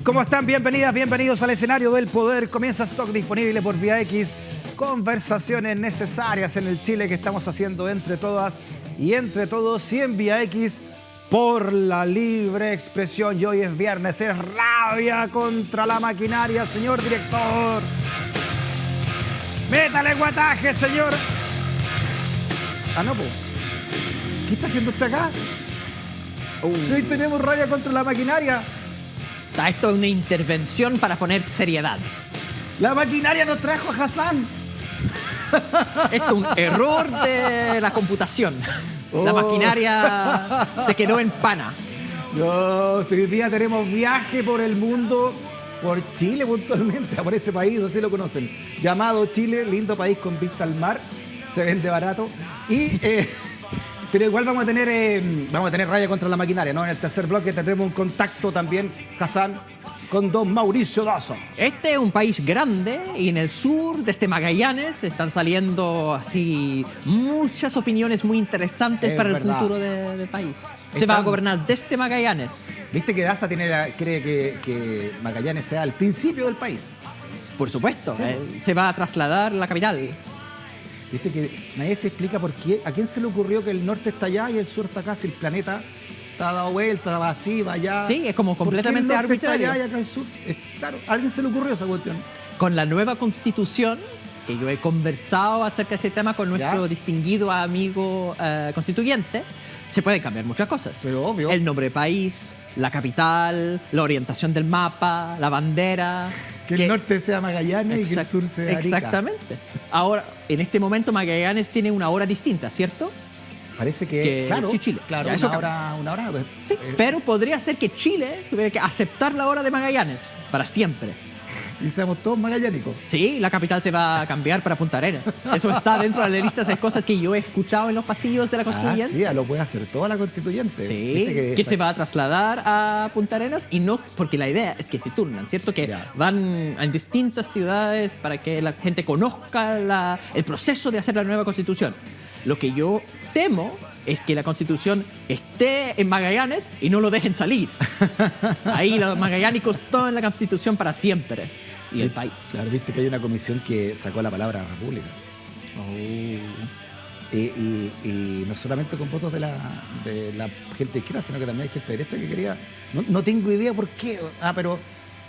¿Cómo están? Bienvenidas, bienvenidos al escenario del poder. Comienza Stock disponible por Vía X. Conversaciones necesarias en el Chile que estamos haciendo entre todas y entre todos y en Vía X por la libre expresión. Y hoy es viernes, es rabia contra la maquinaria, señor director. Métale guataje, señor. Ah, no, pues. ¿Qué está haciendo usted acá? Si hoy tenemos rabia contra la maquinaria. Esto es una intervención para poner seriedad. La maquinaria nos trajo a Hassan. Esto es un error de la computación. La maquinaria se quedó en pana. No, si hoy día tenemos viaje por el mundo, por Chile puntualmente, por ese país, no sé si lo conocen, llamado Chile, lindo país con vista al mar, se vende barato. Pero igual vamos a tener raya contra la maquinaria, ¿no? En el tercer bloque tendremos un contacto también, Hassan, con don Mauricio Daza. Este es un país grande y en el sur, desde Magallanes, están saliendo así muchas opiniones muy interesantes para el futuro del país. Se va a gobernar desde Magallanes. ¿Viste que Daza cree que Magallanes sea el principio del país? Por supuesto, Sí. Se va a trasladar la capital. Viste que nadie se explica por qué, a quién se le ocurrió que el norte está allá y el sur está acá, si el planeta está dado vuelta, va así, va allá. Sí, es como completamente ¿Por qué el norte está arbitrario. allá y acá el sur? Claro, a alguien se le ocurrió esa cuestión. Con la nueva constitución, que yo he conversado acerca de ese tema con nuestro distinguido amigo constituyente, se pueden cambiar muchas cosas. Pero obvio. El nombre de país, la capital, la orientación del mapa, la bandera. Que el norte sea Magallanes y que el sur sea Arica. Exactamente. Ahora, en este momento Magallanes tiene una hora distinta, ¿cierto? Parece que claro, Chile. claro, Ya, eso una hora. Sí, pero podría ser que Chile tuviera que aceptar la hora de Magallanes para siempre. Y seamos todos magallánicos. Sí, la capital se va a cambiar para Punta Arenas. Eso está dentro de la lista de cosas que yo he escuchado en los pasillos de la Constituyente. Sí, lo puede hacer toda la constituyente. Sí, ¿Viste que se va a trasladar a Punta Arenas y no, porque la idea es que se turnan, ¿cierto? Que van a distintas ciudades para que la gente conozca el proceso de hacer la nueva constitución. Lo que yo temo es que la constitución esté en Magallanes y no lo dejen salir. Ahí los magallánicos toman la constitución para siempre. Y el país. Claro, viste que hay una comisión que sacó la palabra república. Y no solamente con votos de la gente de izquierda, sino que también hay gente de derecha que quería. No tengo idea por qué.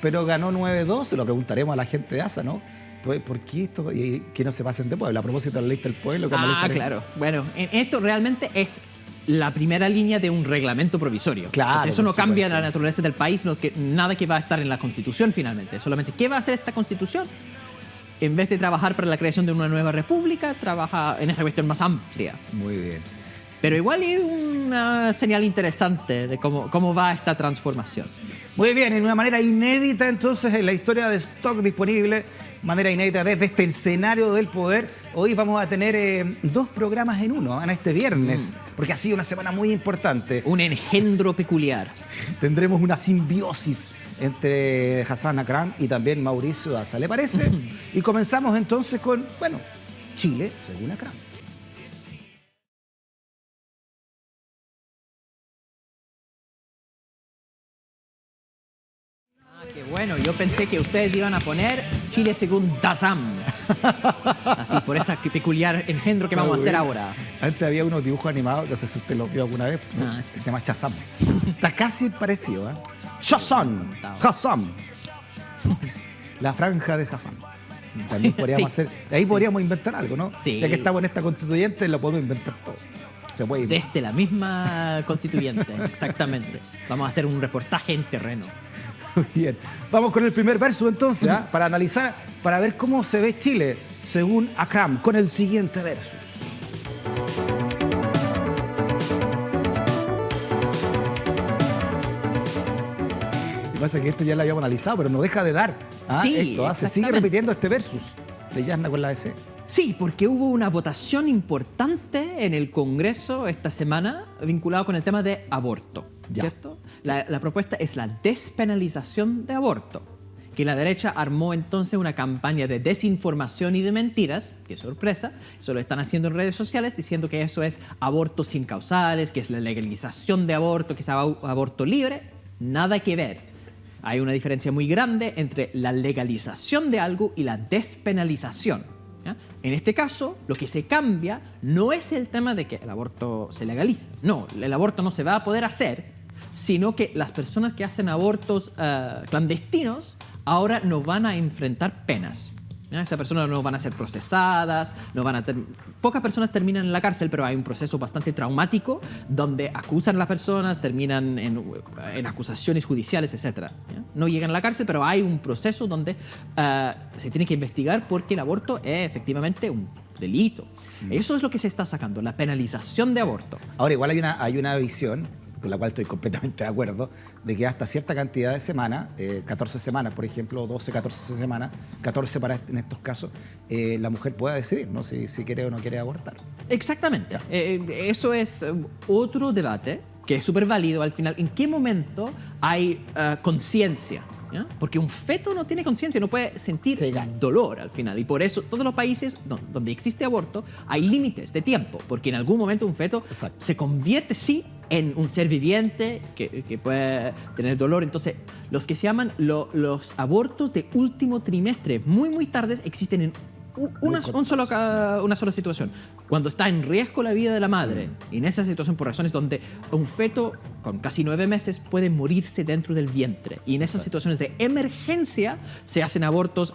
Pero ganó 9-2, se lo preguntaremos a la gente de ASA, ¿no? ¿Por qué esto? Y que no se pasen de pueblo. A propósito de la lista del pueblo. Claro. Bueno, esto realmente es la primera línea de un reglamento provisorio. Claro. Entonces, eso no cambia la naturaleza del país, nada que va a estar en la Constitución finalmente. Solamente, ¿qué va a hacer esta Constitución? En vez de trabajar para la creación de una nueva república, trabaja en esa cuestión más amplia. Muy bien. Pero igual es una señal interesante de cómo va esta transformación. Muy bien, en una manera inédita entonces en la historia de Stock disponible, manera inédita desde este escenario del poder. Hoy vamos a tener 2 programas en uno, en este viernes, porque ha sido una semana muy importante. Un engendro peculiar. Tendremos una simbiosis entre Hassan Akram y también Mauricio Daza, ¿le parece? Y comenzamos entonces con, Chile según Akram. Qué bueno, yo pensé que ustedes iban a poner Chile según Dazam. Así, por ese peculiar engendro que vamos a hacer ahora. Antes había unos dibujos animados, no sé si usted los vio alguna vez, Sí. se llama Shazam. Está casi parecido, ¿eh? Shazam, Hassan. La franja de Hassan. También podríamos hacer, ahí podríamos inventar algo, ¿no? Sí. Ya que estamos en esta constituyente, lo podemos inventar todo. Se puede inventar. Desde la misma constituyente, exactamente. Vamos a hacer un reportaje en terreno. Bien, vamos con el primer verso entonces, para analizar, para ver cómo se ve Chile según Akram, con el siguiente versus. Lo que pasa es que esto ya lo habíamos analizado, pero no deja de dar. Sí, Se sigue repitiendo este versus de Yasna con la DC. Sí, porque hubo una votación importante en el Congreso esta semana vinculado con el tema de aborto, ¿cierto? La propuesta es la despenalización de aborto, que la derecha armó entonces una campaña de desinformación y de mentiras, qué sorpresa, eso lo están haciendo en redes sociales, diciendo que eso es abortos sin causales, que es la legalización de aborto, que es aborto libre, nada que ver. hay una diferencia muy grande entre la legalización de algo y la despenalización. ¿Ya? En este caso, lo que se cambia no es el tema de que el aborto se legaliza. No, el aborto no se va a poder hacer, sino que las personas que hacen abortos clandestinos ahora no van a enfrentar penas. ¿Ya? Esas personas no van a ser procesadas, pocas personas terminan en la cárcel, pero hay un proceso bastante traumático donde acusan a las personas, terminan en acusaciones judiciales, etc. ¿Ya? No llegan a la cárcel, pero hay un proceso donde se tiene que investigar porque el aborto es efectivamente un delito. Eso es lo que se está sacando, la penalización de aborto. Ahora, igual hay una visión, con la cual estoy completamente de acuerdo, de que hasta cierta cantidad de semanas, 14 semanas, por ejemplo, 12, 14 semanas, 14 en estos casos, la mujer pueda decidir, ¿no? Si quiere o no quiere abortar. Exactamente. Eso es otro debate que es súper válido al final. ¿En qué momento hay conciencia? ¿Ya? Porque un feto no tiene conciencia, no puede sentir dolor al final. Y por eso todos los países donde existe aborto hay límites de tiempo, porque en algún momento un feto se convierte, sí, en un ser viviente que puede tener dolor. Entonces, los que se llaman los abortos de último trimestre, muy, muy tardes, existen en una sola situación. Cuando está en riesgo la vida de la madre, y en esa situación por razones donde un feto con casi 9 meses puede morirse dentro del vientre. Y en esas situaciones de emergencia se hacen abortos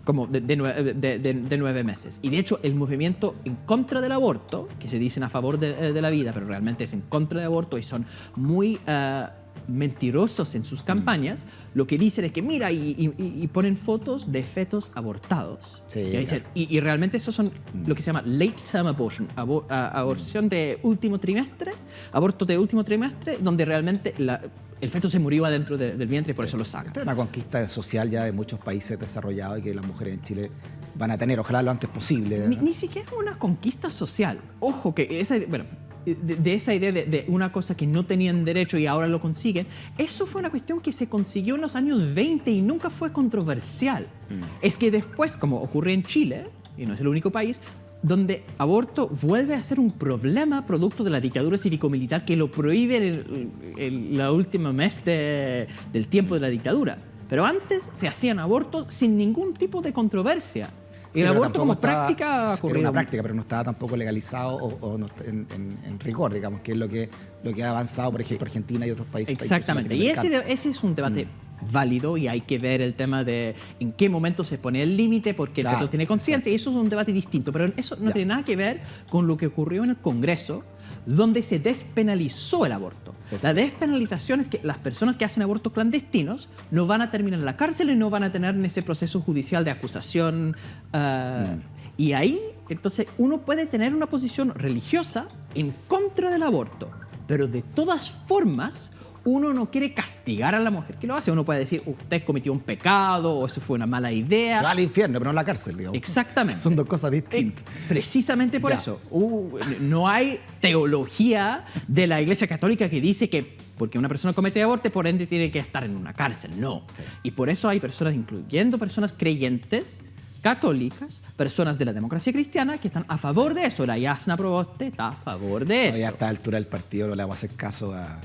como de 9 meses. Y de hecho, el movimiento en contra del aborto, que se dicen a favor de la vida, pero realmente es en contra del aborto y son muy mentirosos en sus campañas, lo que dicen es que mira, y ponen fotos de fetos abortados. Sí, y realmente esos son lo que se llama late term abortion, aborción de último trimestre, aborto de último trimestre, donde realmente el feto se murió adentro del vientre y por eso lo sacan. Esta es una conquista social ya de muchos países desarrollados y que las mujeres en Chile van a tener, ojalá lo antes posible. Ni siquiera una conquista social. Ojo, que de esa idea de una cosa que no tenían derecho y ahora lo consiguen, eso fue una cuestión que se consiguió en los años 20 y nunca fue controversial. Es que después, como ocurre en Chile, y no es el único país, donde aborto vuelve a ser un problema producto de la dictadura cívico-militar que lo prohíbe en la última mes del tiempo de la dictadura. Pero antes se hacían abortos sin ningún tipo de controversia. Sí, el aborto como práctica era una práctica, pero no estaba tampoco legalizado o no, en rigor, digamos, que es lo que ha avanzado, por ejemplo, Argentina y otros países. Exactamente, y ese es un debate válido y hay que ver el tema de en qué momento se pone el límite porque el feto tiene conciencia y eso es un debate distinto, pero eso no tiene nada que ver con lo que ocurrió en el Congreso donde se despenalizó el aborto. Perfecto. La despenalización es que las personas que hacen abortos clandestinos no van a terminar en la cárcel y no van a tener en ese proceso judicial de acusación. Y ahí, entonces, uno puede tener una posición religiosa en contra del aborto, pero de todas formas uno no quiere castigar a la mujer que lo hace. Uno puede decir, usted cometió un pecado o eso fue una mala idea. Se va al infierno, pero no a la cárcel, digamos. Exactamente. Son dos cosas distintas. Precisamente por eso. No hay teología de la Iglesia Católica que dice que porque una persona comete aborto, por ende tiene que estar en una cárcel. No. Sí. Y por eso hay personas, incluyendo personas creyentes, católicas, personas de la democracia cristiana que están a favor de eso. La Jasna Proboste está a favor de eso. Y a esta altura del partido no le vamos a hacer caso a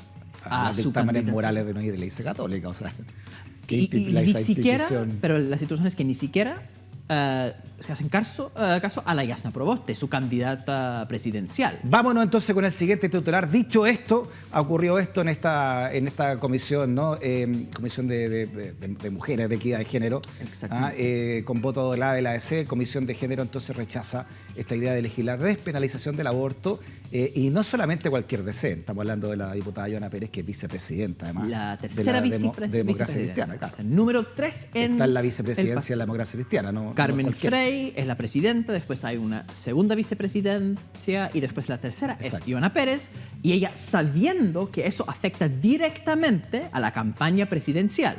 las dictámenes morales de una iglesia católica, o sea, ni siquiera, pero la situación es que ni siquiera se hacen caso a la Jasna Proboste, su candidata presidencial. Vámonos entonces con el siguiente titular. Dicho esto, ocurrió esto en esta comisión, ¿no? Comisión de mujeres de equidad de género, con voto de la ADC, Comisión de Género entonces rechaza esta idea de legislar despenalización del aborto y no solamente cualquier DC, estamos hablando de la diputada Joana Pérez, que es vicepresidenta además la tercera de la democracia cristiana. Claro. El número 3 está en la vicepresidencia de la democracia cristiana, ¿no? Carmen Frey es la presidenta, después hay una segunda vicepresidencia y después la tercera es Joana Pérez, y ella sabiendo que eso afecta directamente a la campaña presidencial.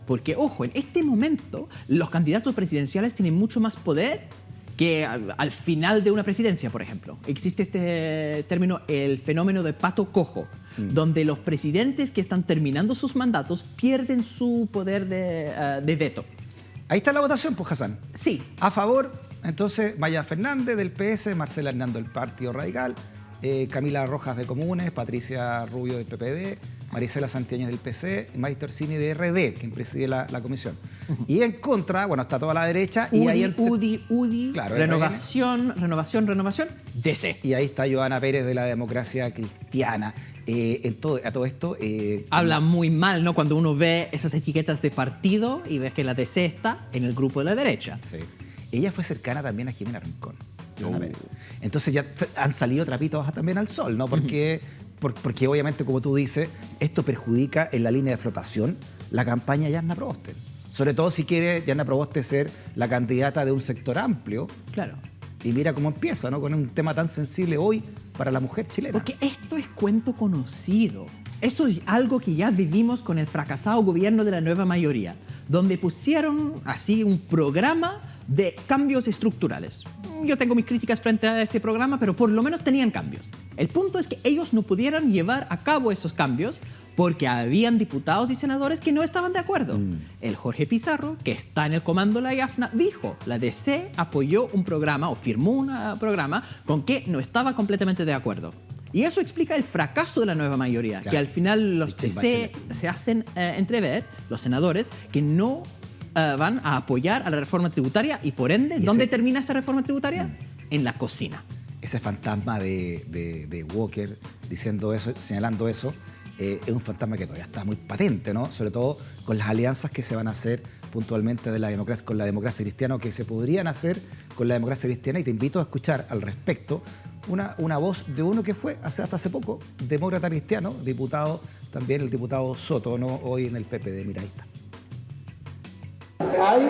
Porque, ojo, en este momento los candidatos presidenciales tienen mucho más poder que al final de una presidencia, por ejemplo. Existe este término, el fenómeno de pato cojo, donde los presidentes que están terminando sus mandatos pierden su poder de veto. Ahí está la votación, pues, Hassan. Sí. A favor, entonces, Maya Fernández del PS, Marcela Hernando del Partido Radical, Camila Rojas de Comunes, Patricia Rubio del PPD, Marisela Santillán del PC, y Maite Orsini de RD, quien preside la comisión. Y en contra, bueno, está toda la derecha. UDI, y ahí UDI, claro, renovación, DC. Y ahí está Joana Pérez de la Democracia Cristiana. A todo esto... Habla muy mal, ¿no? Cuando uno ve esas etiquetas de partido y ves que la DC está en el grupo de la derecha. Sí. Ella fue cercana también a Jimena Rincón. Entonces ya han salido trapitos también al sol, ¿no? Porque obviamente, como tú dices, esto perjudica en la línea de flotación la campaña de Yarna Proboste. Sobre todo si quiere Yarna Proboste ser la candidata de un sector amplio. Claro. Y mira cómo empieza, ¿no? Con un tema tan sensible hoy para la mujer chilena. Porque esto es cuento conocido. Eso es algo que ya vivimos con el fracasado gobierno de la nueva mayoría, donde pusieron así un programa de cambios estructurales. Yo tengo mis críticas frente a ese programa, pero por lo menos tenían cambios. El punto es que ellos no pudieran llevar a cabo esos cambios porque habían diputados y senadores que no estaban de acuerdo. El Jorge Pizarro, que está en el comando de la Yasna, dijo, la DC apoyó un programa o firmó un programa con que no estaba completamente de acuerdo. Y eso explica el fracaso de la nueva mayoría, claro, que al final los DC se hacen entrever, los senadores, que no van a apoyar a la reforma tributaria y por ende, ¿dónde termina esa reforma tributaria? En la cocina. Ese fantasma de Walker diciendo eso, señalando eso, es un fantasma que todavía está muy patente, ¿no? Sobre todo con las alianzas que se van a hacer puntualmente de la democracia, con la democracia cristiana o que se podrían hacer con la democracia cristiana. Y te invito a escuchar al respecto una voz de uno que fue hasta hace poco demócrata cristiano, diputado, también el diputado Soto, ¿no? Hoy en el PPD. Mira, ahí está. Hay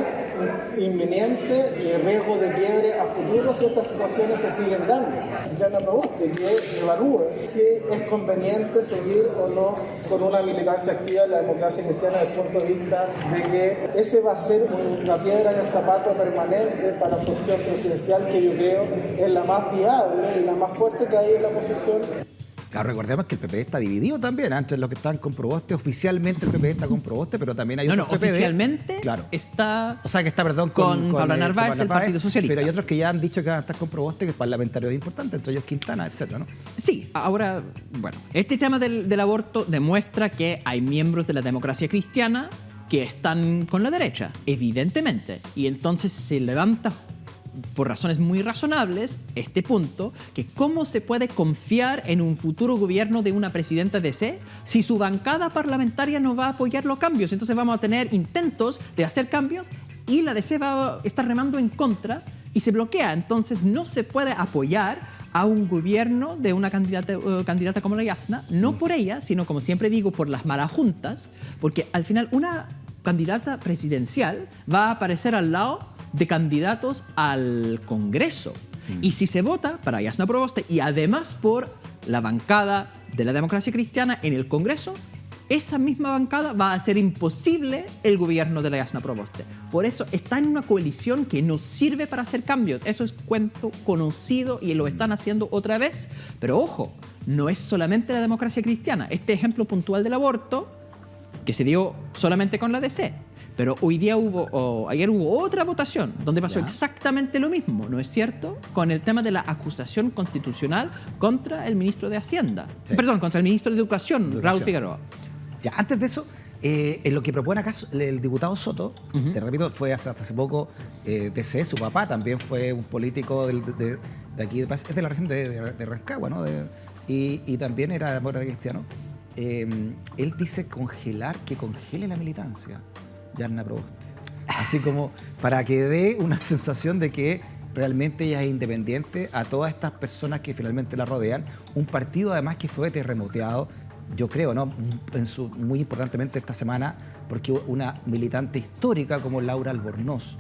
un inminente riesgo de quiebre a futuro si estas situaciones se siguen dando. Yarna Proboste que evalúe si es conveniente seguir o no con una militancia activa en la democracia cristiana desde el punto de vista de que ese va a ser una piedra en el zapato permanente para su opción presidencial, que yo creo es la más viable y la más fuerte que hay en la oposición. Claro, recordemos que el PPD está dividido también, entre los que están con Proboste. Oficialmente el PPD está con Proboste, pero también hay otros PPD. Oficialmente claro, está... O sea, que está, perdón, con Pablo Narváez del Partido Socialista. Pero hay otros que ya han dicho que van a estar con Proboste, que es parlamentario importante, entre ellos Quintana, etcétera, ¿no? Sí, ahora, bueno, este tema del aborto demuestra que hay miembros de la democracia cristiana que están con la derecha, evidentemente. Y entonces se levanta por razones muy razonables este punto, que cómo se puede confiar en un futuro gobierno de una presidenta DC si su bancada parlamentaria no va a apoyar los cambios. Entonces vamos a tener intentos de hacer cambios y la DC va a estar remando en contra y se bloquea. Entonces no se puede apoyar a un gobierno de una candidata como la Yasna, no por ella, sino, como siempre digo, por las marajuntas, porque al final una candidata presidencial va a aparecer al lado de candidatos al Congreso. Y si se vota para Yarna Proboste y además por la bancada de la democracia cristiana en el Congreso, esa misma bancada va a hacer imposible el gobierno de la Yarna Proboste. Por eso está en una coalición que no sirve para hacer cambios. Eso es cuento conocido y lo están haciendo otra vez. Pero ojo, no es solamente la democracia cristiana. Este ejemplo puntual del aborto, que se dio solamente con la DC. Pero hoy día ayer hubo otra votación donde pasó exactamente lo mismo, ¿no es cierto? Con el tema de la acusación constitucional contra el ministro de Hacienda. Sí. Perdón, contra el ministro de Educación, Raúl Figueroa. Ya, antes de eso, en lo que propone acá el diputado Soto, te repito, fue hasta hace poco DC, su papá también fue un político de aquí, es de la región de Rancagua, ¿no? Y también era demócrata cristiano. Él dice que congele la militancia. Yarna Proboste. Así como para que dé una sensación de que realmente ella es independiente a todas estas personas que finalmente la rodean. Un partido además que fue terremoteado, yo creo, ¿no? Muy importantemente esta semana, porque una militante histórica como Laura Albornoz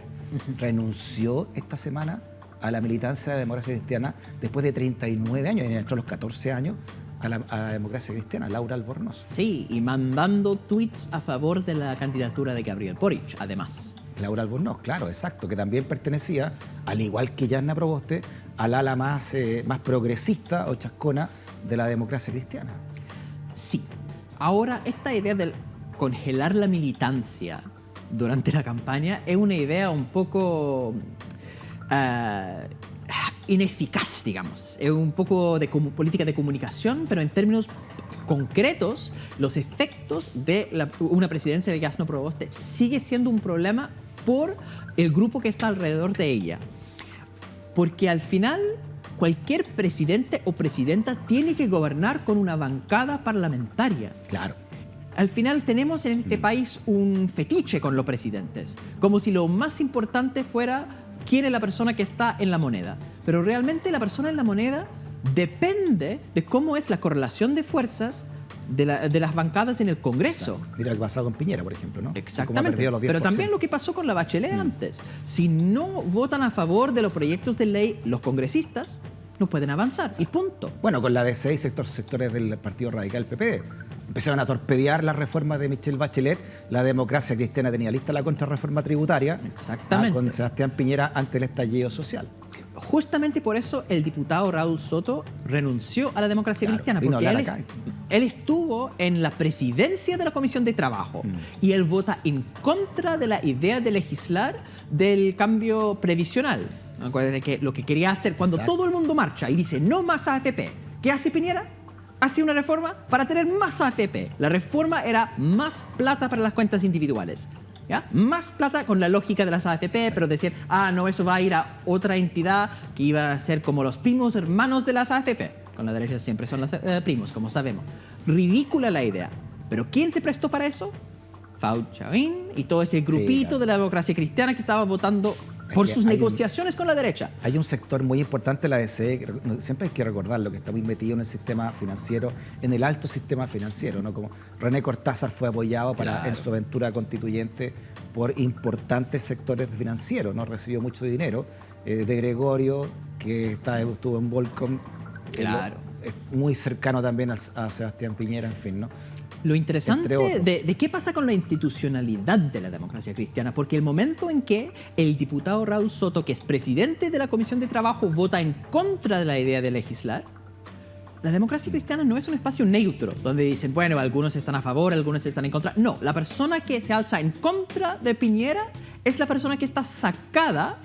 renunció esta semana a la militancia de la democracia cristiana después de 39 años, entró a los 14 años, a la democracia cristiana, Laura Albornoz. Sí, y mandando tweets a favor de la candidatura de Gabriel Boric, además. Laura Albornoz, claro, exacto, que también pertenecía, al igual que Yarna Proboste, al ala más progresista o chascona de la democracia cristiana. Sí. Ahora, esta idea de congelar la militancia durante la campaña es una idea un poco ineficaz, digamos. Es un poco de política de comunicación, pero en términos concretos, los efectos de una presidencia de Jasno Proboste sigue siendo un problema por el grupo que está alrededor de ella. Porque al final, cualquier presidente o presidenta tiene que gobernar con una bancada parlamentaria. Claro. Al final tenemos en este país un fetiche con los presidentes, como si lo más importante fuera quién es la persona que está en la moneda. Pero realmente la persona en la moneda depende de cómo es la correlación de fuerzas de las bancadas en el Congreso. Exacto. Mira lo que pasó con Piñera, por ejemplo, ¿no? Exactamente. Los 10%. Pero también lo que pasó con la Bachelet antes. Si no votan a favor de los proyectos de ley, los congresistas no pueden avanzar. Y punto. Bueno, con la DC y sectores del Partido Radical PP. Empezaron a torpedear las reformas de Michelle Bachelet. La Democracia Cristiana tenía lista la contrarreforma tributaria. Exactamente. Con Sebastián Piñera ante el estallido social. Justamente por eso el diputado Raúl Soto renunció a la Democracia Cristiana, vino a porque hablar acá. él estuvo en la presidencia de la Comisión de Trabajo y él vota en contra de la idea de legislar del cambio previsional. Acuérdense que lo que quería hacer cuando todo el mundo marcha y dice no más AFP, ¿qué hace Piñera? Hace una reforma para tener más AFP. La reforma era más plata para las cuentas individuales. ¿Ya? Más plata con la lógica de las AFP, pero decir, no, eso va a ir a otra entidad que iba a ser como los primos hermanos de las AFP. Con la derecha siempre son los primos, como sabemos. Ridícula la idea. ¿Pero quién se prestó para eso? Fauchavín y todo ese grupito de la Democracia Cristiana que estaba votando por sus negociaciones con la derecha. Hay un sector muy importante de la DC, siempre hay que recordarlo, que está muy metido en el sistema financiero, en el alto sistema financiero, ¿no? Como René Cortázar fue apoyado en su aventura constituyente por importantes sectores financieros, ¿no? Recibió mucho dinero de Gregorio, que estuvo en Volcom, muy cercano también a Sebastián Piñera, en fin, ¿no? Lo interesante de qué pasa con la institucionalidad de la Democracia Cristiana, porque el momento en que el diputado Raúl Soto, que es presidente de la Comisión de Trabajo, vota en contra de la idea de legislar, la Democracia Cristiana no es un espacio neutro, donde dicen, bueno, algunos están a favor, algunos están en contra. No, la persona que se alza en contra de Piñera es la persona que está sacada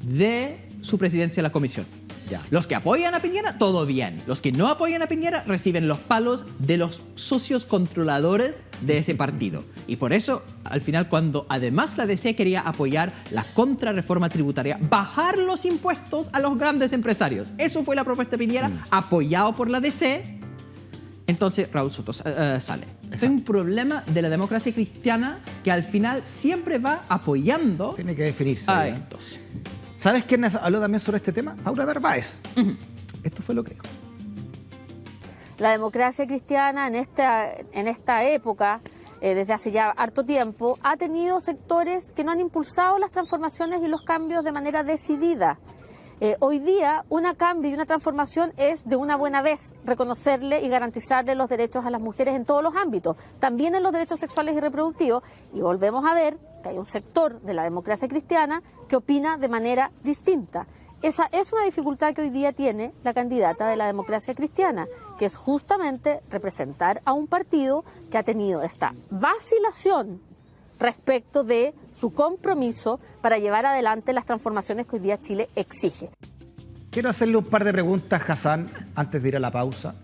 de su presidencia de la Comisión. Ya. Los que apoyan a Piñera, todo bien. Los que no apoyan a Piñera reciben los palos de los socios controladores de ese partido. Y por eso, al final, cuando además la DC quería apoyar la contrarreforma tributaria, bajar los impuestos a los grandes empresarios. Eso fue la propuesta de Piñera, apoyado por la DC. Entonces Raúl Soto sale. Es un problema de la Democracia Cristiana que al final siempre va apoyando. Tiene que definirse. A estos. ¿Sabes quién habló también sobre este tema? Paula Narváez. Esto fue lo que dijo. La Democracia Cristiana en esta época, desde hace ya harto tiempo, ha tenido sectores que no han impulsado las transformaciones y los cambios de manera decidida. Hoy día, un cambio y una transformación es de una buena vez reconocerle y garantizarle los derechos a las mujeres en todos los ámbitos, también en los derechos sexuales y reproductivos, y volvemos a ver que hay un sector de la Democracia Cristiana que opina de manera distinta. Esa es una dificultad que hoy día tiene la candidata de la Democracia Cristiana, que es justamente representar a un partido que ha tenido esta vacilación respecto de su compromiso para llevar adelante las transformaciones que hoy día Chile exige. Quiero hacerle un par de preguntas, Hassan, antes de ir a la pausa.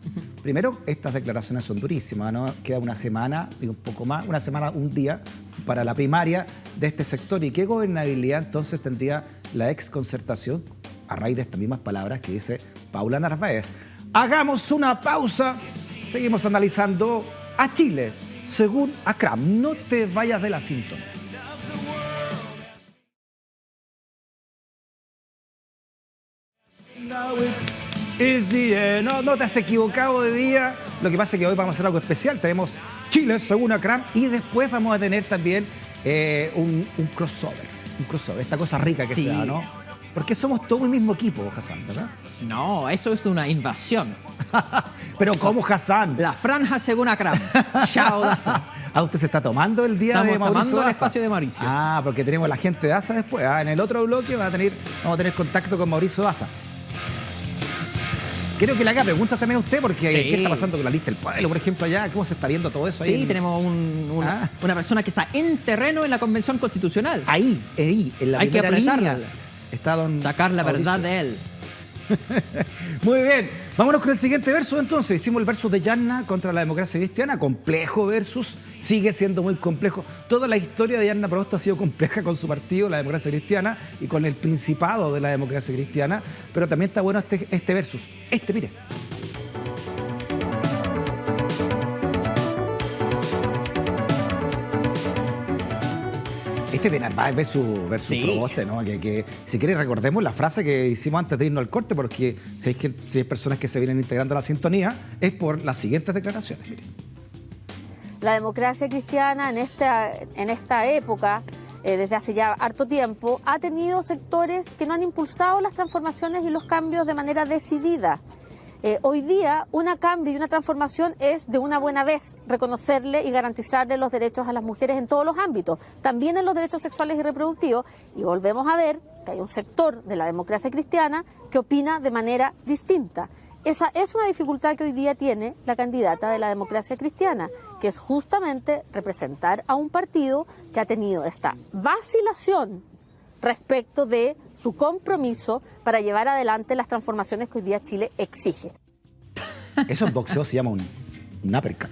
Primero, estas declaraciones son durísimas, ¿no? Queda una semana y un poco más, un día para la primaria de este sector. ¿Y qué gobernabilidad entonces tendría la exconcertación a raíz de estas mismas palabras que dice Paula Narváez? Hagamos una pausa. Seguimos analizando a Chile según ACRAM. No te vayas de la sintonía. No te has equivocado de día. Lo que pasa es que hoy vamos a hacer algo especial. Tenemos Chile según ACRAM y después vamos a tener también un crossover. Un crossover, esta cosa rica que se da, ¿no? Porque somos todo el mismo equipo, Hassan, ¿verdad? No, eso es una invasión. Pero ¿cómo, Hassan? La franja según ACRAM. Chao, Daza. ¿Usted se está tomando el día de Mauricio Estamos tomando Daza? el espacio de Mauricio. Porque tenemos la gente de Daza después. En el otro bloque vamos a tener contacto con Mauricio Daza. Quiero que le haga preguntas también a usted, porque ¿qué está pasando con la lista del pueblo, por ejemplo, allá? ¿Cómo se está viendo todo eso ahí? Sí, tenemos una persona que está en terreno en la Convención Constitucional. Ahí, en la Hay que primera apretarla. línea está don sacar la Mauricio. verdad de él. Muy bien, vámonos con el siguiente verso entonces. Hicimos el verso de Yarna contra la democracia cristiana, complejo versus, sigue siendo muy complejo. Toda la historia de Yarna Proboste ha sido compleja con su partido, la democracia cristiana, y con el principado de la democracia cristiana, pero también está bueno este versus. Mire. De Narváez versus sí. Proboste, ¿no? Que si quiere recordemos la frase que hicimos antes de irnos al corte, porque si hay personas que se vienen integrando a la sintonía, es por las siguientes declaraciones. Mire. La democracia cristiana en esta época, desde hace ya harto tiempo, ha tenido sectores que no han impulsado las transformaciones y los cambios de manera decidida. Hoy día, un cambio y una transformación es de una buena vez reconocerle y garantizarle los derechos a las mujeres en todos los ámbitos, también en los derechos sexuales y reproductivos, y volvemos a ver que hay un sector de la democracia cristiana que opina de manera distinta. Esa es una dificultad que hoy día tiene la candidata de la democracia cristiana, que es justamente representar a un partido que ha tenido esta vacilación respecto de su compromiso para llevar adelante las transformaciones que hoy día Chile exige. Eso en boxeo se llama un uppercut.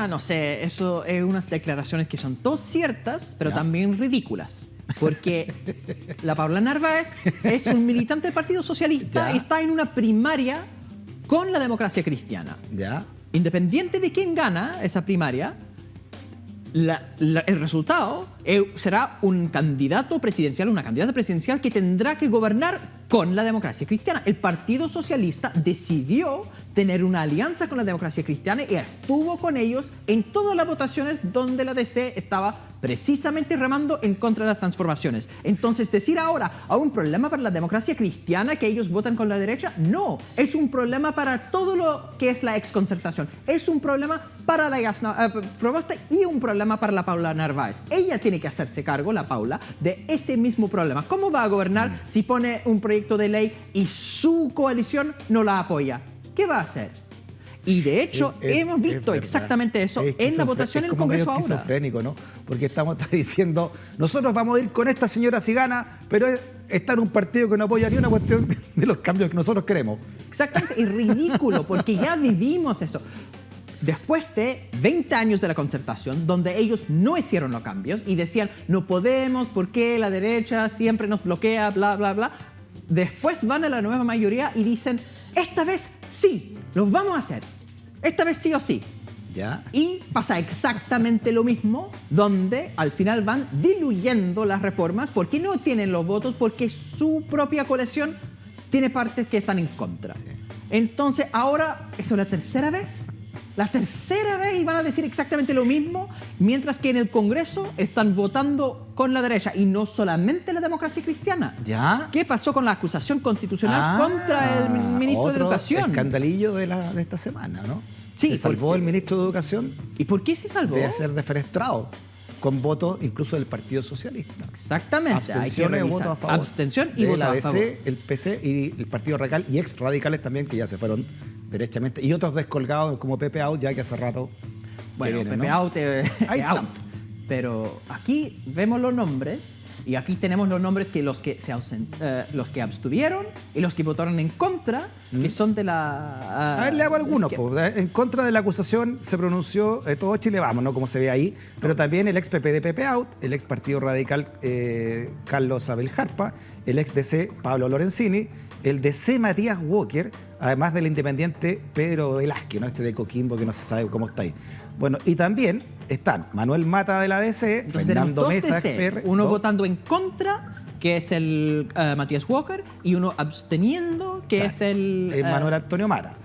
No sé, eso es unas declaraciones que son todas ciertas, pero también ridículas. Porque la Paula Narváez es un militante del Partido Socialista y está en una primaria con la democracia cristiana. Independiente de quién gana esa primaria, el resultado será un candidato presidencial, una candidata presidencial que tendrá que gobernar con la democracia cristiana. El Partido Socialista decidió tener una alianza con la democracia cristiana y estuvo con ellos en todas las votaciones donde la DC estaba precisamente remando en contra de las transformaciones. Entonces, decir ahora a un problema para la democracia cristiana que ellos votan con la derecha, no, es un problema para todo lo que es la exconcertación. Es un problema para la Proboste y un problema para la Paula Narváez. Ella tiene que hacerse cargo, la Paula, de ese mismo problema. ¿Cómo va a gobernar si pone un proyecto de ley y su coalición no la apoya? ¿Qué va a hacer? Y de hecho, hemos visto exactamente eso en la votación en el Congreso ahora. Es esquizofrénico, ¿no? Porque estamos diciendo, nosotros vamos a ir con esta señora si gana, pero está en un partido que no apoya ni una cuestión de los cambios que nosotros queremos. Exactamente, es ridículo, porque ya vivimos eso. Después de 20 años de la concertación, donde ellos no hicieron los cambios y decían, no podemos porque la derecha siempre nos bloquea, bla, bla, bla. Después van a la nueva mayoría y dicen, esta vez sí, los vamos a hacer. Esta vez sí o sí. ¿Ya? Y pasa exactamente lo mismo, donde al final van diluyendo las reformas porque no tienen los votos, porque su propia coalición tiene partes que están en contra. Sí. Entonces, ahora, ¿eso es la tercera vez? La tercera vez y van a decir exactamente lo mismo, mientras que en el Congreso están votando con la derecha y no solamente la democracia cristiana. ¿Ya? ¿Qué pasó con la acusación constitucional contra el ministro de Educación? Escandalillo de esta semana, ¿no? Sí. Se salvó el ministro de Educación. ¿Y por qué se salvó? De ser defenestrado, con votos incluso del Partido Socialista. Exactamente. Abstenciones, votos a favor. Abstención y votos a favor. El PC y el Partido Radical y ex radicales también, que ya se fueron derechamente, y otros descolgados como Pepe Out, ya que hace rato. Bueno, viene, Pepe ¿no? Out es out. Pero aquí vemos los nombres, y aquí tenemos los nombres que los que abstuvieron y los que votaron en contra, que son de la... a ver, le hago algunos. En contra de la acusación se pronunció todo Chile Vamos, ¿no? Como se ve ahí, pero también el ex PP de Pepe Out, el ex Partido Radical Carlos Abel Jarpa, el ex DC Pablo Lorenzini, el DC Matías Walker, además del independiente Pedro Velázquez, ¿no? Este de Coquimbo que no se sabe cómo está ahí. Bueno, y también están Manuel Mata de la DC, entonces, Fernando Mesa, XPR, uno votando en contra, que es el Matías Walker, y uno absteniendo, que es el... Manuel Antonio Mata.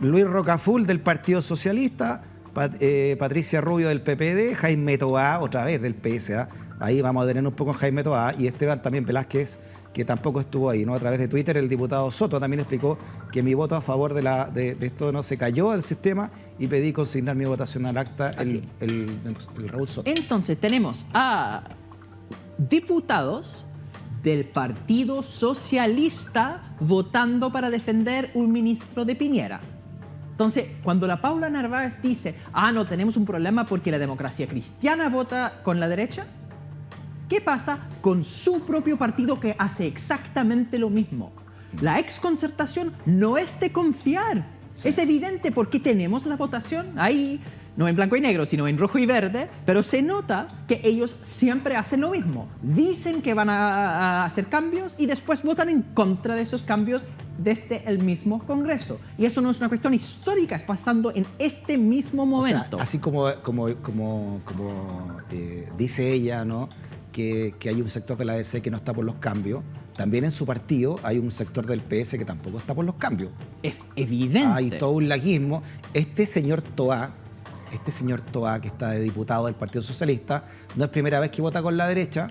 Luis Rocaful del Partido Socialista, Patricia Rubio del PPD, Jaime Toá, otra vez del PSA. Ahí vamos a tener un poco en Jaime Toá, y Esteban también Velázquez, que tampoco estuvo ahí, ¿no? A través de Twitter, el diputado Soto también explicó que mi voto a favor de esto no se cayó del sistema y pedí consignar mi votación al acta, el Raúl Soto. Entonces tenemos a diputados del Partido Socialista votando para defender un ministro de Piñera. Entonces, cuando la Paula Narváez dice, no, tenemos un problema porque la democracia cristiana vota con la derecha, ¿qué pasa con su propio partido que hace exactamente lo mismo? La exconcertación no es de confiar. Sí. Es evidente porque tenemos la votación ahí, no en blanco y negro, sino en rojo y verde, pero se nota que ellos siempre hacen lo mismo. Dicen que van a hacer cambios y después votan en contra de esos cambios desde el mismo Congreso. Y eso no es una cuestión histórica, es pasando en este mismo momento. O sea, así como dice ella, ¿no? Que hay un sector de la ADC que no está por los cambios, también en su partido hay un sector del PS que tampoco está por los cambios. Es evidente. Hay todo un laguismo. Este señor Toá, que está de diputado del Partido Socialista, no es primera vez que vota con la derecha,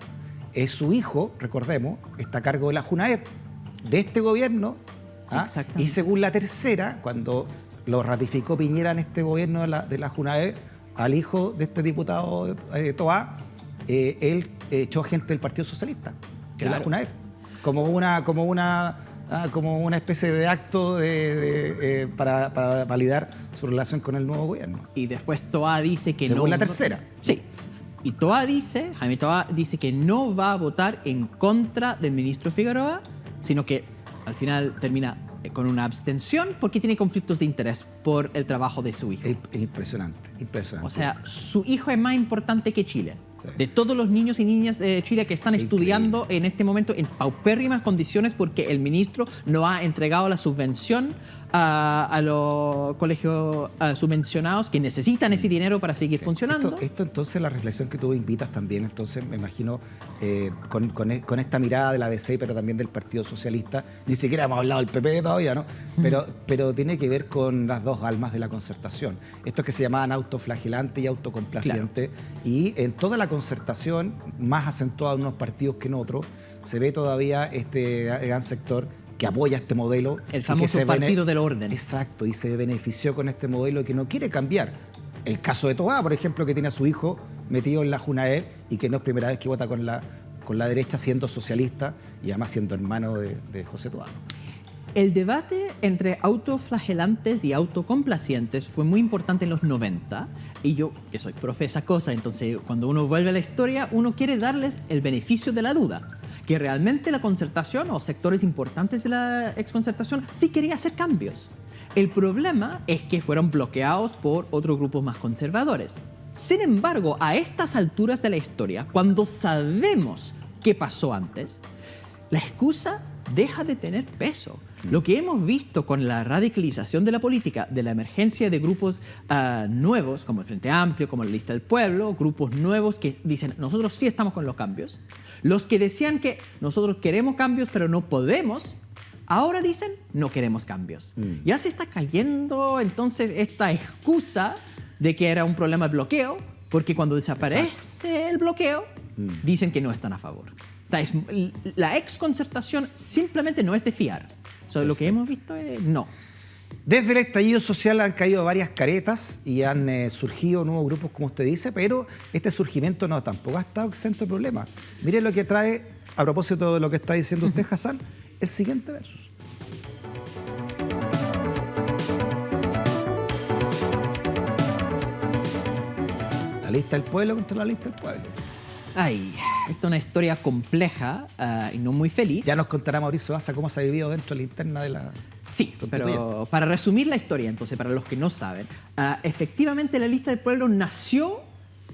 es su hijo, recordemos, está a cargo de la Junaev, de este gobierno, y según la tercera, cuando lo ratificó Piñera en este gobierno de la Junaev, al hijo de este diputado Toá, él echó gente del Partido Socialista, de la Junaev, como una especie de acto para validar su relación con el nuevo gobierno. Y después Toá dice que según no... la tercera. Sí. Y Jaime Toá dice que no va a votar en contra del ministro Figueroa, sino que al final termina con una abstención porque tiene conflictos de interés por el trabajo de su hijo. Es impresionante. O sea, su hijo es más importante que Chile. Sí. De todos los niños y niñas de Chile que están estudiando en este momento en paupérrimas condiciones porque el ministro no ha entregado la subvención a los colegios subvencionados que necesitan ese dinero para seguir funcionando. Esto entonces, la reflexión que tú invitas también, entonces me imagino, con esta mirada de la DC, pero también del Partido Socialista, ni siquiera hemos hablado del PP todavía, ¿no? Pero tiene que ver con las dos almas de la concertación. Estos que se llamaban autoflagelante y autocomplaciente, y en toda la concertación, más acentuada en unos partidos que en otros, se ve todavía este gran sector que apoya este modelo. El famoso partido del orden. Exacto, y se benefició con este modelo que no quiere cambiar. El caso de Toá, por ejemplo, que tiene a su hijo metido en la Junaev y que no es primera vez que vota con la derecha siendo socialista y además siendo hermano de José Toá. El debate entre autoflagelantes y autocomplacientes fue muy importante en los 90 y yo, que soy profe de esa cosa, entonces cuando uno vuelve a la historia, uno quiere darles el beneficio de la duda, que realmente la concertación o sectores importantes de la exconcertación sí quería hacer cambios. El problema es que fueron bloqueados por otros grupos más conservadores. Sin embargo, a estas alturas de la historia, cuando sabemos qué pasó antes, la excusa deja de tener peso. Lo que hemos visto con la radicalización de la política, de la emergencia de grupos nuevos, como el Frente Amplio, como la Lista del Pueblo, grupos nuevos que dicen, nosotros sí estamos con los cambios. Los que decían que nosotros queremos cambios, pero no podemos, ahora dicen, no queremos cambios. Ya se está cayendo entonces esta excusa de que era un problema de bloqueo, porque cuando desaparece el bloqueo, dicen que no están a favor. La exconcertación simplemente no es de fiar. Lo que hemos visto es no. Desde el estallido social han caído varias caretas y han surgido nuevos grupos, como usted dice, pero este surgimiento no tampoco ha estado exento de problemas. Mire lo que trae, a propósito de lo que está diciendo usted, Hassan, el siguiente versus. La lista del pueblo contra la lista del pueblo. Ay, esta es una historia compleja y no muy feliz. Ya nos contará Mauricio Daza cómo se ha vivido dentro de la interna de la... Sí, pero para resumir la historia, entonces, para los que no saben, efectivamente la lista del pueblo nació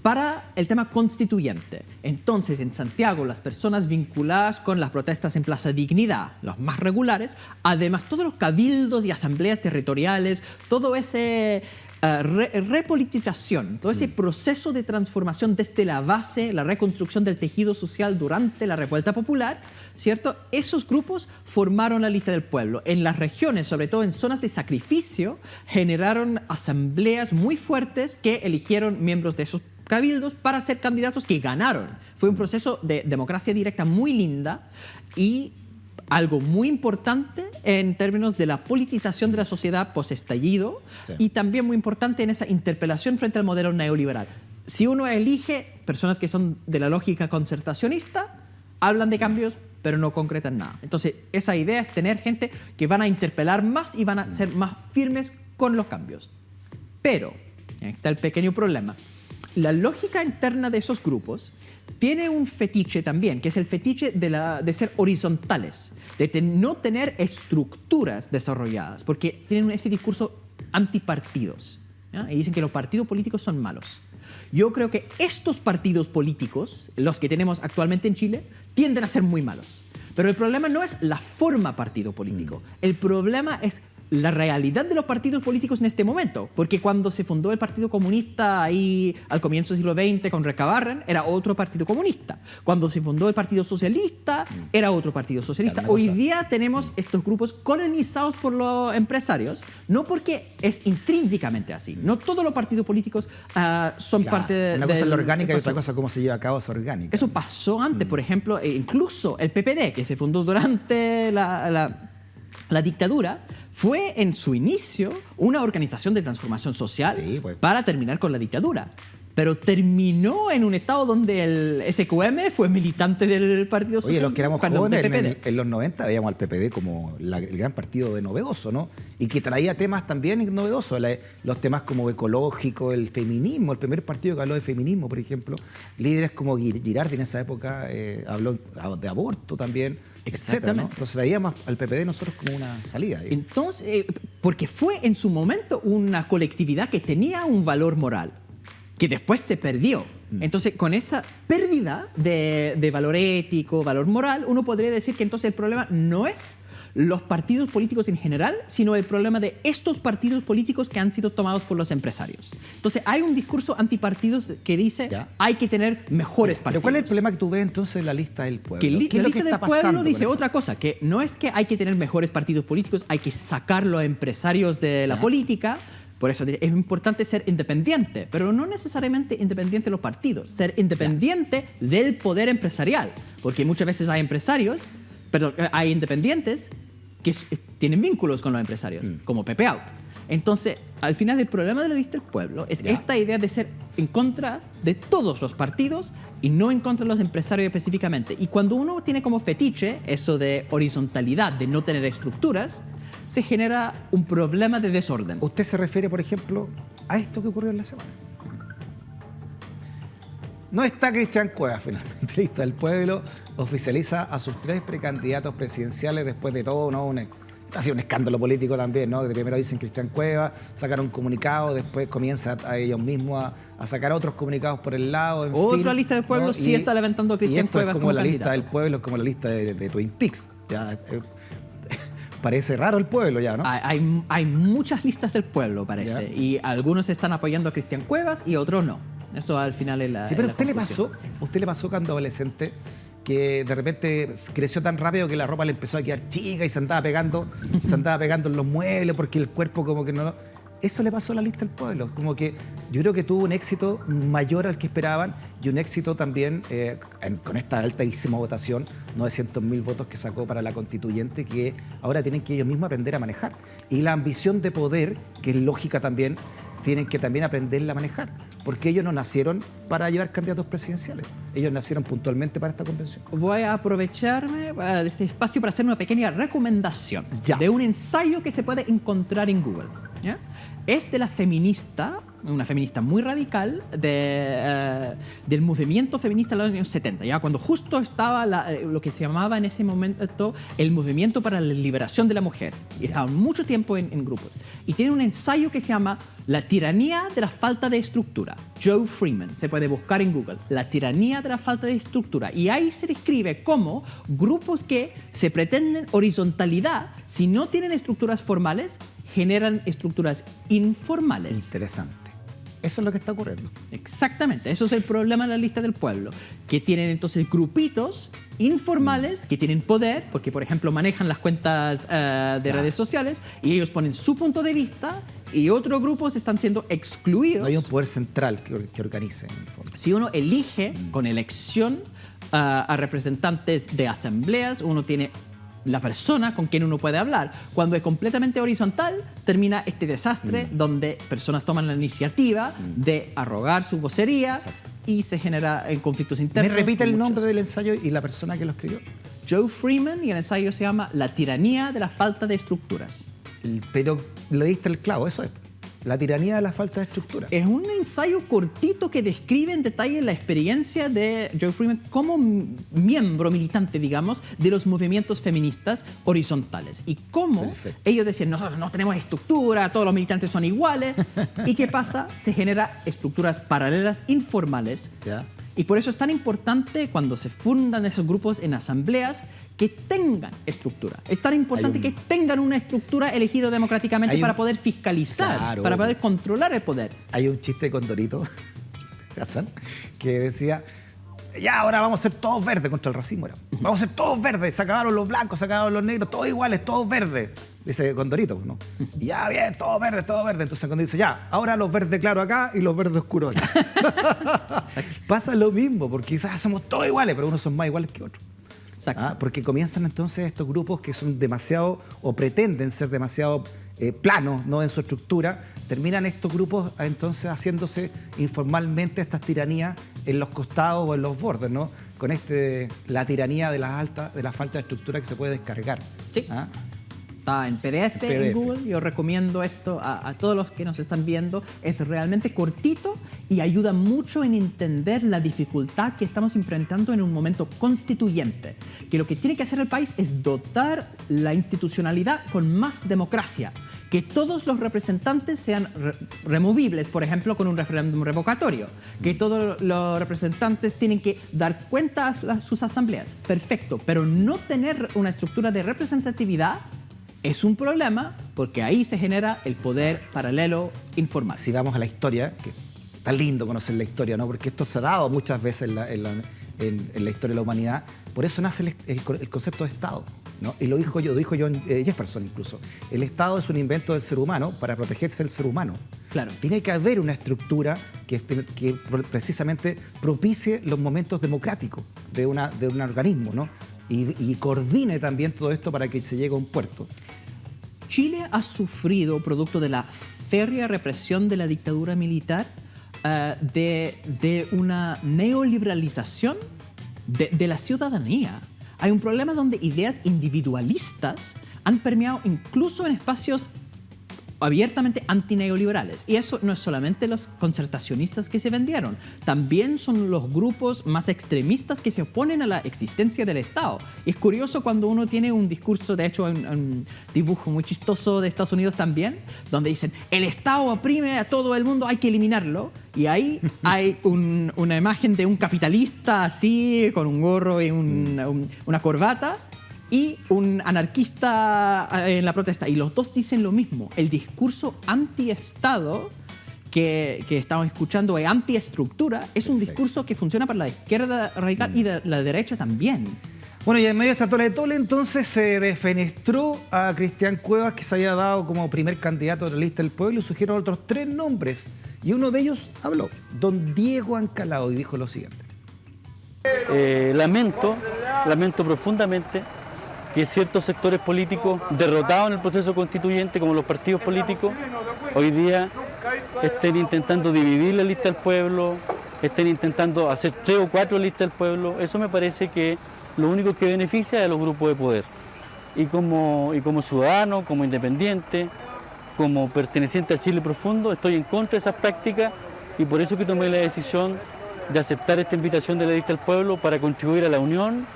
para el tema constituyente. Entonces, en Santiago, las personas vinculadas con las protestas en Plaza Dignidad, los más regulares, además todos los cabildos y asambleas territoriales, todo ese... repolitización, todo ese proceso de transformación desde la base, la reconstrucción del tejido social durante la revuelta popular, ¿cierto? Esos grupos formaron la lista del pueblo. En las regiones, sobre todo en zonas de sacrificio, generaron asambleas muy fuertes que eligieron miembros de esos cabildos para ser candidatos que ganaron. Fue un proceso de democracia directa muy linda y algo muy importante en términos de la politización de la sociedad post-estallido, sí, y también muy importante en esa interpelación frente al modelo neoliberal. Si uno elige personas que son de la lógica concertacionista, hablan de cambios, pero no concretan nada. Entonces, esa idea es tener gente que van a interpelar más y van a ser más firmes con los cambios. Pero, ahí está el pequeño problema. la lógica interna de esos grupos tiene un fetiche también, que es el fetiche de ser horizontales, de no tener estructuras desarrolladas, porque tienen ese discurso antipartidos, ¿ya? Y dicen que los partidos políticos son malos. Yo creo que estos partidos políticos, los que tenemos actualmente en Chile, tienden a ser muy malos. Pero el problema no es la forma partido político, el problema es la realidad de los partidos políticos en este momento, porque cuando se fundó el Partido Comunista ahí al comienzo del siglo XX con Recabarren, era otro partido comunista. Cuando se fundó el Partido Socialista, era otro partido socialista. Hoy día tenemos estos grupos colonizados por los empresarios, no porque es intrínsecamente así. No todos los partidos políticos son parte de... Una cosa es la orgánica y otra cosa cómo se lleva a cabo esa orgánica. Eso pasó antes, por ejemplo, incluso el PPD, que se fundó durante la dictadura, fue en su inicio una organización de transformación social para terminar con la dictadura. Pero terminó en un estado donde el SQM fue militante del Partido Social. Oye, los que éramos jóvenes en los 90 veíamos al PPD como el gran partido de novedoso, ¿no? Y que traía temas también novedosos, los temas como ecológico, el feminismo, el primer partido que habló de feminismo, por ejemplo. Líderes como Girardi en esa época habló de aborto también, etcétera, ¿no? Entonces veíamos al PPD nosotros como una salida. Entonces, porque fue en su momento una colectividad que tenía un valor moral, que después se perdió. Entonces, con esa pérdida de valor ético, valor moral, uno podría decir que entonces el problema no es los partidos políticos en general, sino el problema de estos partidos políticos que han sido tomados por los empresarios. Entonces, hay un discurso antipartidos que dice hay que tener mejores partidos. ¿Pero cuál es el problema que tú ves entonces en la lista del pueblo? Que la lista del pueblo dice otra cosa, que no es que hay que tener mejores partidos políticos, hay que sacar los empresarios de la política. Por eso es importante ser independiente, pero no necesariamente independiente de los partidos, ser independiente del poder empresarial, porque muchas veces hay hay independientes que tienen vínculos con los empresarios, como Pepe Out. Entonces, al final el problema de la lista del pueblo es esta idea de ser en contra de todos los partidos y no en contra de los empresarios específicamente. Y cuando uno tiene como fetiche eso de horizontalidad, de no tener estructuras, se genera un problema de desorden. ¿Usted se refiere, por ejemplo, a esto que ocurrió en la semana? No está Cristian Cuevas, finalmente. Lista del pueblo oficializa a sus 3 precandidatos presidenciales después de todo, ¿no? Ha sido un escándalo político también, ¿no? Que primero dicen Cristian Cuevas, sacaron un comunicado, después comienza a ellos mismos a sacar otros comunicados por el lado. Otra lista del pueblo, ¿no? Sí está levantando a Cristian Cuevas como la candidato. Lista del pueblo, es como la lista de Twin Peaks. Ya, parece raro el pueblo ya, ¿no? Hay muchas listas del pueblo, parece. Y algunos están apoyando a Cristian Cuevas y otros no. Eso al final es la... Sí, pero ¿usted le pasó cuando adolescente que de repente creció tan rápido que la ropa le empezó a quedar chica y se andaba pegando en los muebles porque el cuerpo como que no... Eso le pasó a la lista del pueblo. Como que yo creo que tuvo un éxito mayor al que esperaban y un éxito también con esta altísima votación, 900.000 votos que sacó para la constituyente, que ahora tienen que ellos mismos aprender a manejar. Y la ambición de poder, que es lógica también, tienen que también aprenderla a manejar. Porque ellos no nacieron para llevar candidatos presidenciales. Ellos nacieron puntualmente para esta convención. Voy a aprovecharme de este espacio para hacer una pequeña recomendación de un ensayo que se puede encontrar en Google. ¿Ya? Es de la feminista, una feminista muy radical del movimiento feminista de los años 70, ¿ya? Cuando justo estaba lo que se llamaba en ese momento el movimiento para la liberación de la mujer. Y estaban mucho tiempo en grupos. Y tiene un ensayo que se llama La tiranía de la falta de estructura. Joe Freeman, se puede buscar en Google. La tiranía de la falta de estructura. Y ahí se describe cómo grupos que se pretenden horizontalidad, si no tienen estructuras formales, generan estructuras informales. Interesante. Eso es lo que está ocurriendo. Exactamente. Eso es el problema de la lista del pueblo. Que tienen entonces grupitos informales que tienen poder, porque por ejemplo manejan las cuentas de redes sociales y ellos ponen su punto de vista y otros grupos están siendo excluidos. No hay un poder central que organice, en el fondo. Si uno elige con elección a representantes de asambleas, uno tiene la persona con quien uno puede hablar. Cuando es completamente horizontal, termina este desastre donde personas toman la iniciativa de arrogar su vocería y se genera conflictos internos. ¿Me repite el nombre del ensayo y la persona que lo escribió? Joe Freeman, y el ensayo se llama La tiranía de la falta de estructuras. Pero le diste el clavo, eso es. la tiranía de la falta de estructura. Es un ensayo cortito que describe en detalle la experiencia de Joy Freeman como miembro militante, digamos, de los movimientos feministas horizontales. Y cómo Perfecto. ellos decían, nosotros no tenemos estructura, todos los militantes son iguales. ¿Y qué pasa? Se genera estructuras paralelas, informales. ¿Ya? Y por eso es tan importante cuando se fundan esos grupos en asambleas que tengan estructura. Es tan importante que tengan una estructura elegida democráticamente para poder fiscalizar, Claro, para poder controlar el poder. Hay un chiste con Dorito, Hassan, que decía, ya ahora vamos a ser todos verdes contra el racismo. Vamos a ser todos verdes, se acabaron los blancos, se acabaron los negros, todos iguales, todos verdes. Dice Condorito, ¿no? Y ya, bien, todos verdes, todos verdes. Entonces cuando dice, ya, ahora los verdes claros acá y los verdes oscuros acá. Pasa lo mismo, porque quizás somos todos iguales, pero unos son más iguales que otros. Exacto. Porque comienzan entonces estos grupos que son demasiado, o pretenden ser demasiado planos, ¿no?, en su estructura. Terminan estos grupos entonces haciéndose informalmente estas tiranías en los costados o en los bordes, ¿no? Con la tiranía de la falta de estructura que se puede descargar. Sí. ¿Ah? Está en PDF, en Google. Yo recomiendo esto a todos los que nos están viendo. Es realmente cortito y ayuda mucho en entender la dificultad que estamos enfrentando en un momento constituyente. Que lo que tiene que hacer el país es dotar la institucionalidad con más democracia. Que todos los representantes sean removibles, por ejemplo, con un referéndum revocatorio. Que todos los representantes tienen que dar cuenta a sus asambleas. Perfecto, pero no tener una estructura de representatividad es un problema porque ahí se genera el poder paralelo informal. Si vamos a la historia, que está lindo conocer la historia, ¿no? Porque esto se ha dado muchas veces en la historia de la humanidad. Por eso nace el concepto de Estado, ¿no? Y lo dijo John Jefferson incluso. El Estado es un invento del ser humano para protegerse del ser humano. Claro. Tiene que haber una estructura que precisamente propicie los momentos democráticos de un organismo, ¿no? Y coordine también todo esto para que se llegue a un puerto. Chile ha sufrido, producto de la férrea represión de la dictadura militar, de una neoliberalización de la ciudadanía. Hay un problema donde ideas individualistas han permeado incluso en espacios abiertamente antineoliberales. Y eso no es solamente los concertacionistas que se vendieron, también son los grupos más extremistas que se oponen a la existencia del Estado. Y es curioso cuando uno tiene un discurso, de hecho un dibujo muy chistoso de Estados Unidos también, donde dicen, el Estado oprime a todo el mundo, hay que eliminarlo. Y ahí hay una imagen de un capitalista así, con un gorro y una corbata, y un anarquista en la protesta. Y los dos dicen lo mismo. El discurso anti-Estado que estamos escuchando, anti-estructura, es un discurso que funciona para la izquierda radical y de la derecha también. Bueno, y en medio de esta tole entonces se defenestró a Cristian Cuevas, que se había dado como primer candidato de la lista del pueblo, y surgieron otros 3 nombres. Y uno de ellos habló, don Diego Ancalao, y dijo lo siguiente. Lamento profundamente que ciertos sectores políticos derrotados en el proceso constituyente, como los partidos políticos, hoy día estén intentando dividir la lista del pueblo, estén intentando hacer 3 o 4 listas del pueblo. Eso me parece que lo único que beneficia es a los grupos de poder. Y como ciudadano, como independiente, como perteneciente al Chile profundo, estoy en contra de esas prácticas y por eso que tomé la decisión de aceptar esta invitación de la lista del pueblo para contribuir a la unión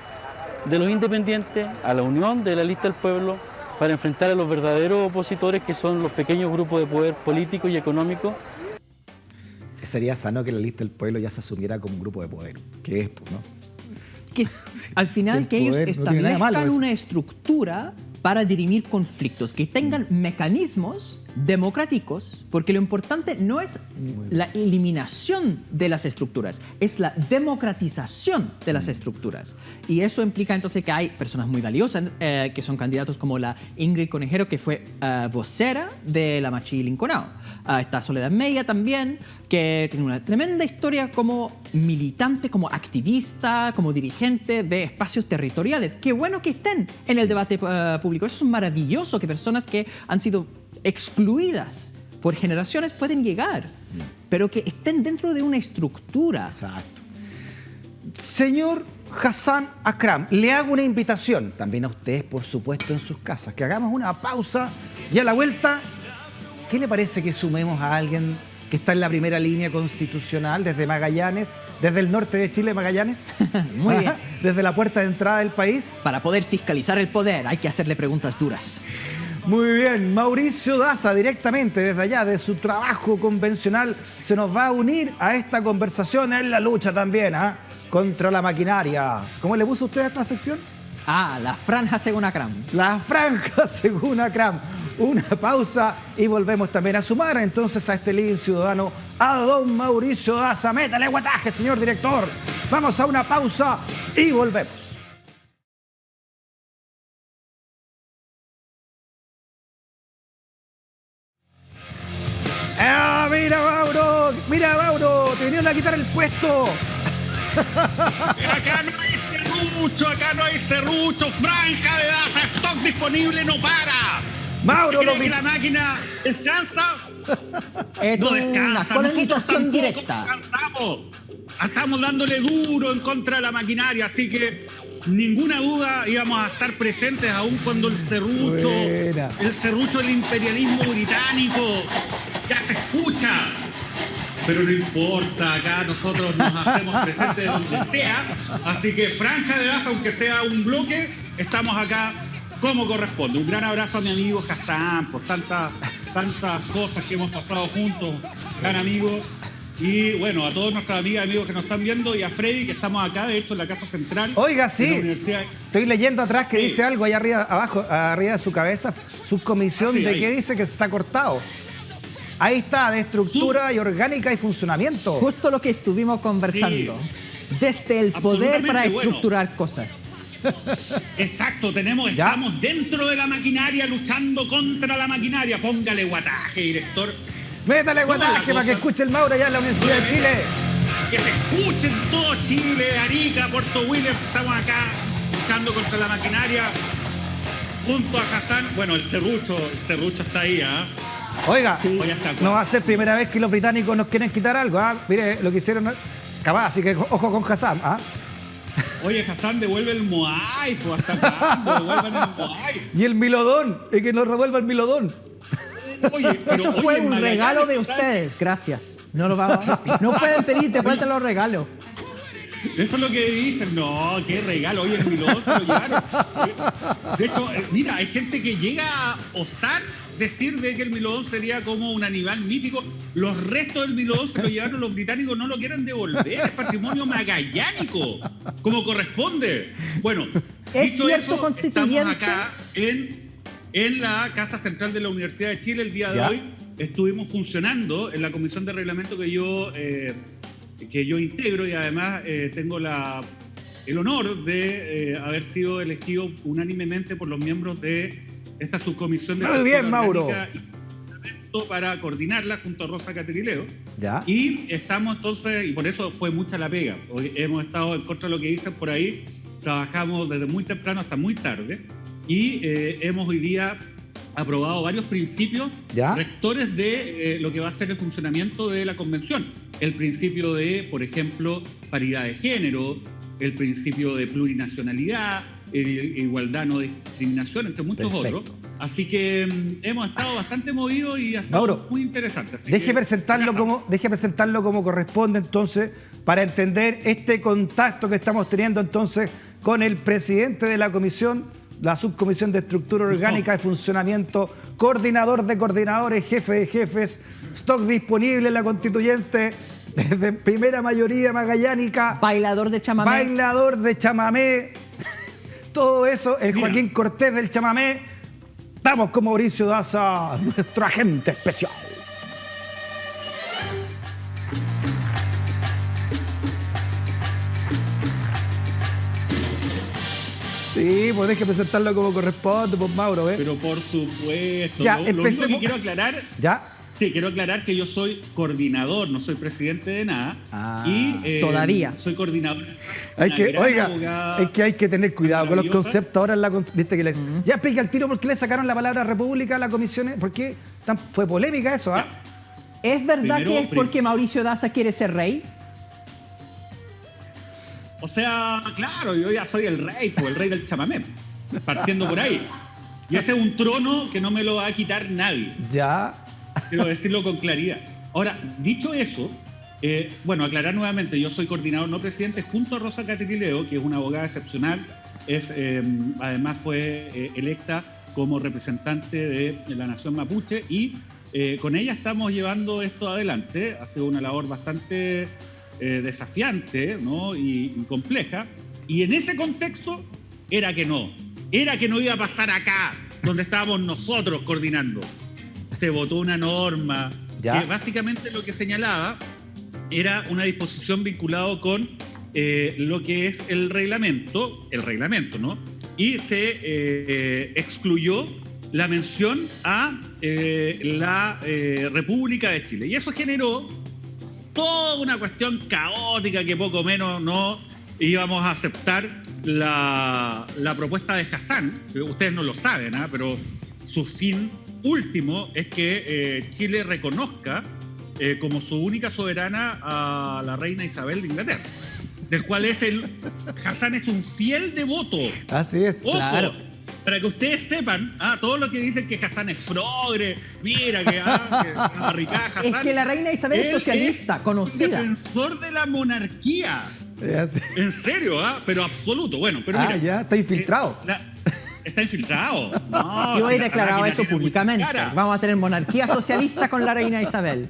de los independientes, a la unión de la lista del pueblo, para enfrentar a los verdaderos opositores que son los pequeños grupos de poder político y económico. Sería sano que la lista del pueblo ya se asumiera como un grupo de poder, que es, ¿no? Que al final el que ellos poder no tiene nada de malo establezcan eso. una estructura para dirimir conflictos, que tengan mecanismos democráticos, porque lo importante no es la eliminación de las estructuras, es la democratización de las estructuras. Y eso implica entonces que hay personas muy valiosas que son candidatos como la Ingrid Conejero, que fue vocera de la Machi Linconao. Está Soledad Meya también, que tiene una tremenda historia como militante, como activista, como dirigente de espacios territoriales. Qué bueno que estén en el debate público. Eso es maravilloso, que personas que han sido excluidas por generaciones pueden llegar, pero que estén dentro de una estructura. Exacto. Señor Hassan Akram, le hago una invitación, también a ustedes, por supuesto, en sus casas, que hagamos una pausa y a la vuelta ¿qué le parece que sumemos a alguien que está en la primera línea constitucional desde Magallanes, desde el norte de Chile, Magallanes? Muy bien. Desde la puerta de entrada del país. Para poder fiscalizar el poder hay que hacerle preguntas duras. Muy bien, Mauricio Daza, directamente desde allá, de su trabajo convencional, se nos va a unir a esta conversación en la lucha también, contra la maquinaria. ¿Cómo le puso usted a esta sección? La franja según Acram. La franja según Acram. Una pausa y volvemos también a sumar entonces a este living ciudadano a don Mauricio Daza. Métale guataje, señor director. Vamos a una pausa y volvemos. Mira Mauro, te vinieron a quitar el puesto. Acá no hay serrucho, franja de Daza, stock disponible, no para. Mauro, ¿Cree que la máquina descansa? No descansa. Una colonización directa. Estamos dándole duro en contra de la maquinaria, así que ninguna duda íbamos a estar presentes aún cuando el serrucho del imperialismo británico ya se escucha. Pero no importa, acá nosotros nos hacemos presentes donde sea, así que franja de Daza, aunque sea un bloque, estamos acá como corresponde. Un gran abrazo a mi amigo Hassan por tantas cosas que hemos pasado juntos, gran amigo. Y bueno, a todos nuestras amigas y amigos que nos están viendo y a Freddy, que estamos acá, de hecho, en la Casa Central. Oiga, de la Universidad. Estoy leyendo atrás que dice algo allá arriba, abajo, arriba de su cabeza, subcomisión de ahí. que dice que está cortado. Ahí está, de estructura y orgánica y funcionamiento. Justo lo que estuvimos conversando. Sí. Desde el poder para Absolutamente, estructurar cosas. Exacto, estamos dentro de la maquinaria luchando contra la maquinaria. Póngale guataje, director. Métale guataje para que escuche el Mauro allá en la Universidad de Chile. Que se escuchen todo Chile, Arica, Puerto Williams. Estamos acá luchando contra la maquinaria junto a Hassan. Bueno, el serrucho está ahí, Oiga, Sí. no va a ser primera vez que los británicos nos quieren quitar algo, Mire lo que hicieron, capaz, así que ojo con Hassan, Oye, Hassan, devuelve el Moai, pues hasta cuándo, devuelvan el Moai. Y el Milodón, y que nos revuelva el Milodón. Oye, pero, Eso fue un Magallanes, regalo de ¿sabes? ustedes, gracias. No lo vamos. No pueden pedir de vuelta los regalos. Eso es lo que dicen. No, qué regalo. Oye, el Milodón se lo llevaron. De hecho, mira, hay gente que llega a osar decir de que el Milodón sería como un animal mítico. Los restos del Milodón se lo llevaron los británicos, no lo quieren devolver. Es patrimonio magallánico, como corresponde. Bueno, ¿Es dicho cierto, eso, constituyente? estamos acá en la Casa Central de la Universidad de Chile el día de ¿Ya? hoy. Estuvimos funcionando en la comisión de reglamento que yo integro y además tengo el honor de haber sido elegido unánimemente por los miembros de esta subcomisión de Muy bien, Estructura Mauro. Orgánica y para coordinarla junto a Rosa Catrileo. Ya. Y estamos entonces, y por eso fue mucha la pega. Hoy hemos estado en contra de lo que dicen por ahí, trabajamos desde muy temprano hasta muy tarde y hemos hoy día aprobado varios principios ¿Ya? rectores de lo que va a ser el funcionamiento de la convención. El principio de, por ejemplo, paridad de género, el principio de plurinacionalidad, igualdad, no discriminación, entre muchos Perfecto. otros. Así que hemos estado bastante movidos y ha estado Mauro, muy interesante. Así Deje que, presentarlo acá como corresponde entonces, para entender este contacto que estamos teniendo entonces con el presidente de la comisión, la subcomisión de estructura orgánica y funcionamiento, coordinador de coordinadores, jefe de jefes, stock disponible en la constituyente, de primera mayoría magallánica, Bailador de chamamé. bailador de chamamé, todo eso, el Mira. Joaquín Cortés del chamamé. Estamos con Mauricio Daza, nuestro agente especial. Sí, pues deje presentarlo como corresponde, pues Mauro, ¿eh? Pero por supuesto. Ya, lo único empecemos. que quiero aclarar, ¿Ya? sí, quiero aclarar que yo soy coordinador, no soy presidente de nada. Ah, y todavía. soy coordinador. Hay Una que, gran oiga, abogada es que hay que tener cuidado con los maravillosa. conceptos. Ahora en la viste que ya explica el tiro por qué le sacaron la palabra república a la comisión, ¿por qué fue polémica eso, ¿Es verdad Primero, que es porque Mauricio Daza quiere ser rey? O sea, claro, yo ya soy el rey, pues, el rey del chamamé, partiendo por ahí. Y ese es un trono que no me lo va a quitar nadie. Ya. quiero decirlo con claridad. Ahora, dicho eso, bueno, aclarar nuevamente, yo soy coordinador no presidente junto a Rosa Catrileo, que es una abogada excepcional, además fue electa como representante de la nación mapuche y con ella estamos llevando esto adelante. Ha sido una labor bastante desafiante, ¿no? y compleja, y en ese contexto era que no iba a pasar acá, donde estábamos nosotros coordinando. Se votó una norma que básicamente lo que señalaba era una disposición vinculada con lo que es el reglamento, ¿no? Y se excluyó la mención a la República de Chile. Y eso generó toda una cuestión caótica que poco menos no íbamos a aceptar la propuesta de Hassan. Ustedes no lo saben, ¿eh? Pero su fin último es que Chile reconozca como su única soberana a la reina Isabel de Inglaterra, del cual Hassan es un fiel devoto. Así es. Ojo, claro. Para que ustedes sepan, todo lo que dicen que Hassan es progre, mira que barricada Hassan. Es que la reina Isabel es socialista, conocida. Defensor de la monarquía. En serio, pero absoluto. Bueno, pero mira. Ya, está infiltrado. Está infiltrado. No, Yo he declarado eso públicamente. Vamos a tener monarquía socialista con la reina Isabel.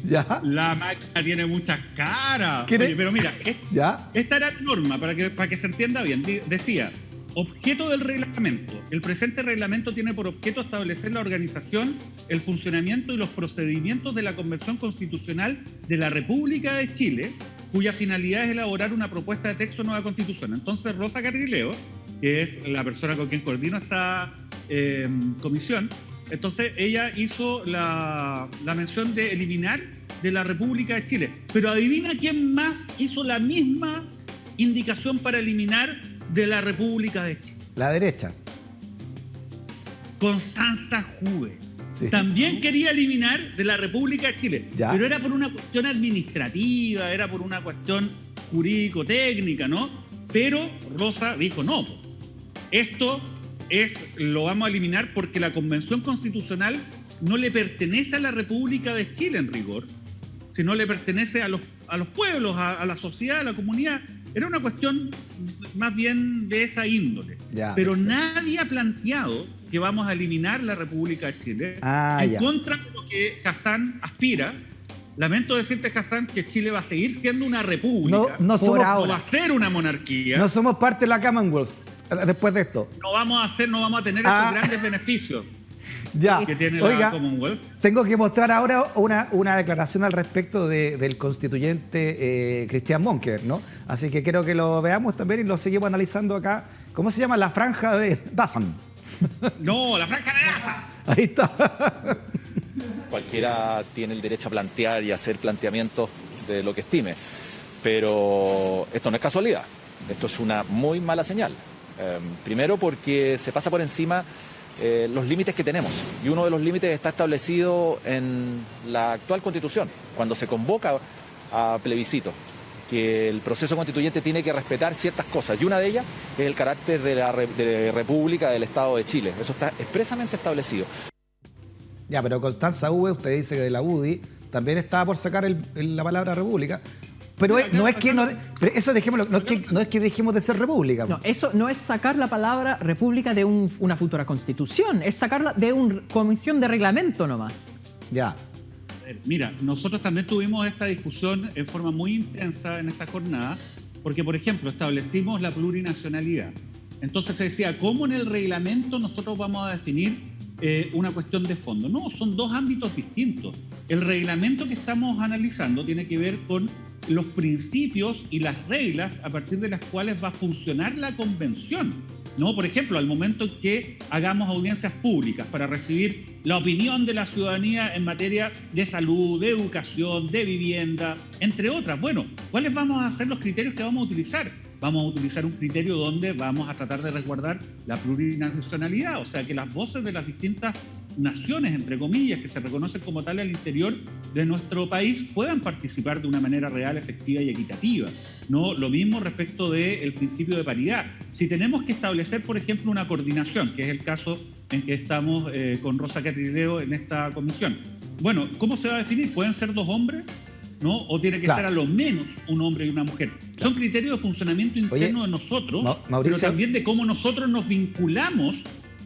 Ya. La máquina tiene muchas caras. Oye, pero mira, esta era la norma, para que se entienda bien. Decía, objeto del reglamento. El presente reglamento tiene por objeto establecer la organización, el funcionamiento y los procedimientos de la Convención Constitucional de la República de Chile, cuya finalidad es elaborar una propuesta de texto de nueva Constitución. Entonces, Rosa Catrileo, que es la persona con quien coordino esta comisión, entonces ella hizo la mención de eliminar de la República de Chile. Pero adivina quién más hizo la misma indicación para eliminar de la República de Chile. La derecha. Constanza Juve. Sí. También quería eliminar de la República de Chile. Ya. Pero era por una cuestión administrativa, era por una cuestión jurídico-técnica, ¿no? Pero Rosa dijo, no, esto lo vamos a eliminar porque la Convención Constitucional no le pertenece a la República de Chile en rigor, sino le pertenece a los pueblos, a la sociedad, a la comunidad. Era una cuestión más bien de esa índole. Ya. Pero nadie ha planteado que vamos a eliminar la República de Chile en contra de lo que Hassan aspira. Lamento decirte, Hassan, que Chile va a seguir siendo una república. No va a ser una monarquía. No somos parte de la Commonwealth después de esto. No vamos a tener esos grandes beneficios que tiene la Commonwealth. Tengo que mostrar ahora una declaración al respecto del constituyente Christian Monker, ¿no? Así que quiero que lo veamos también y lo seguimos analizando acá. ¿Cómo se llama? La franja de Dazan. No, la franja de Dazan. Ahí está. Cualquiera tiene el derecho a plantear y hacer planteamientos de lo que estime, pero esto no es casualidad, esto es una muy mala señal. Primero porque se pasa por encima los límites que tenemos, y uno de los límites está establecido en la actual Constitución, cuando se convoca a plebiscito, que el proceso constituyente tiene que respetar ciertas cosas, y una de ellas es el carácter de República del Estado de Chile. Eso está expresamente establecido. Ya, pero Constanza V, usted dice que de la UDI, también estaba por sacar la palabra república. Pero eso dejémoslo, no es que dejemos de ser república. No, eso no es sacar la palabra república de una futura constitución, es sacarla de una comisión de reglamento nomás. Ya. Mira, nosotros también tuvimos esta discusión en forma muy intensa en esta jornada, porque, por ejemplo, establecimos la plurinacionalidad. Entonces se decía, ¿cómo en el reglamento nosotros vamos a definir una cuestión de fondo? No, son dos ámbitos distintos. El reglamento que estamos analizando tiene que ver con los principios y las reglas a partir de las cuales va a funcionar la convención, ¿no? Por ejemplo, al momento en que hagamos audiencias públicas para recibir la opinión de la ciudadanía en materia de salud, de educación, de vivienda, entre otras. Bueno, ¿cuáles vamos a ser los criterios que vamos a utilizar? Vamos a utilizar un criterio donde vamos a tratar de resguardar la plurinacionalidad, o sea, que las voces de las distintas naciones, entre comillas, que se reconocen como tal al interior de nuestro país, puedan participar de una manera real, efectiva y equitativa, ¿no? Lo mismo respecto del principio de paridad. Si tenemos que establecer, por ejemplo, una coordinación, que es el caso en que estamos con Rosa Catrileo en esta comisión. Bueno, ¿cómo se va a definir? ¿Pueden ser 2 hombres? ¿No? ¿O tiene que ser a lo menos un hombre y una mujer? Son criterios de funcionamiento interno de nosotros, pero también de cómo nosotros nos vinculamos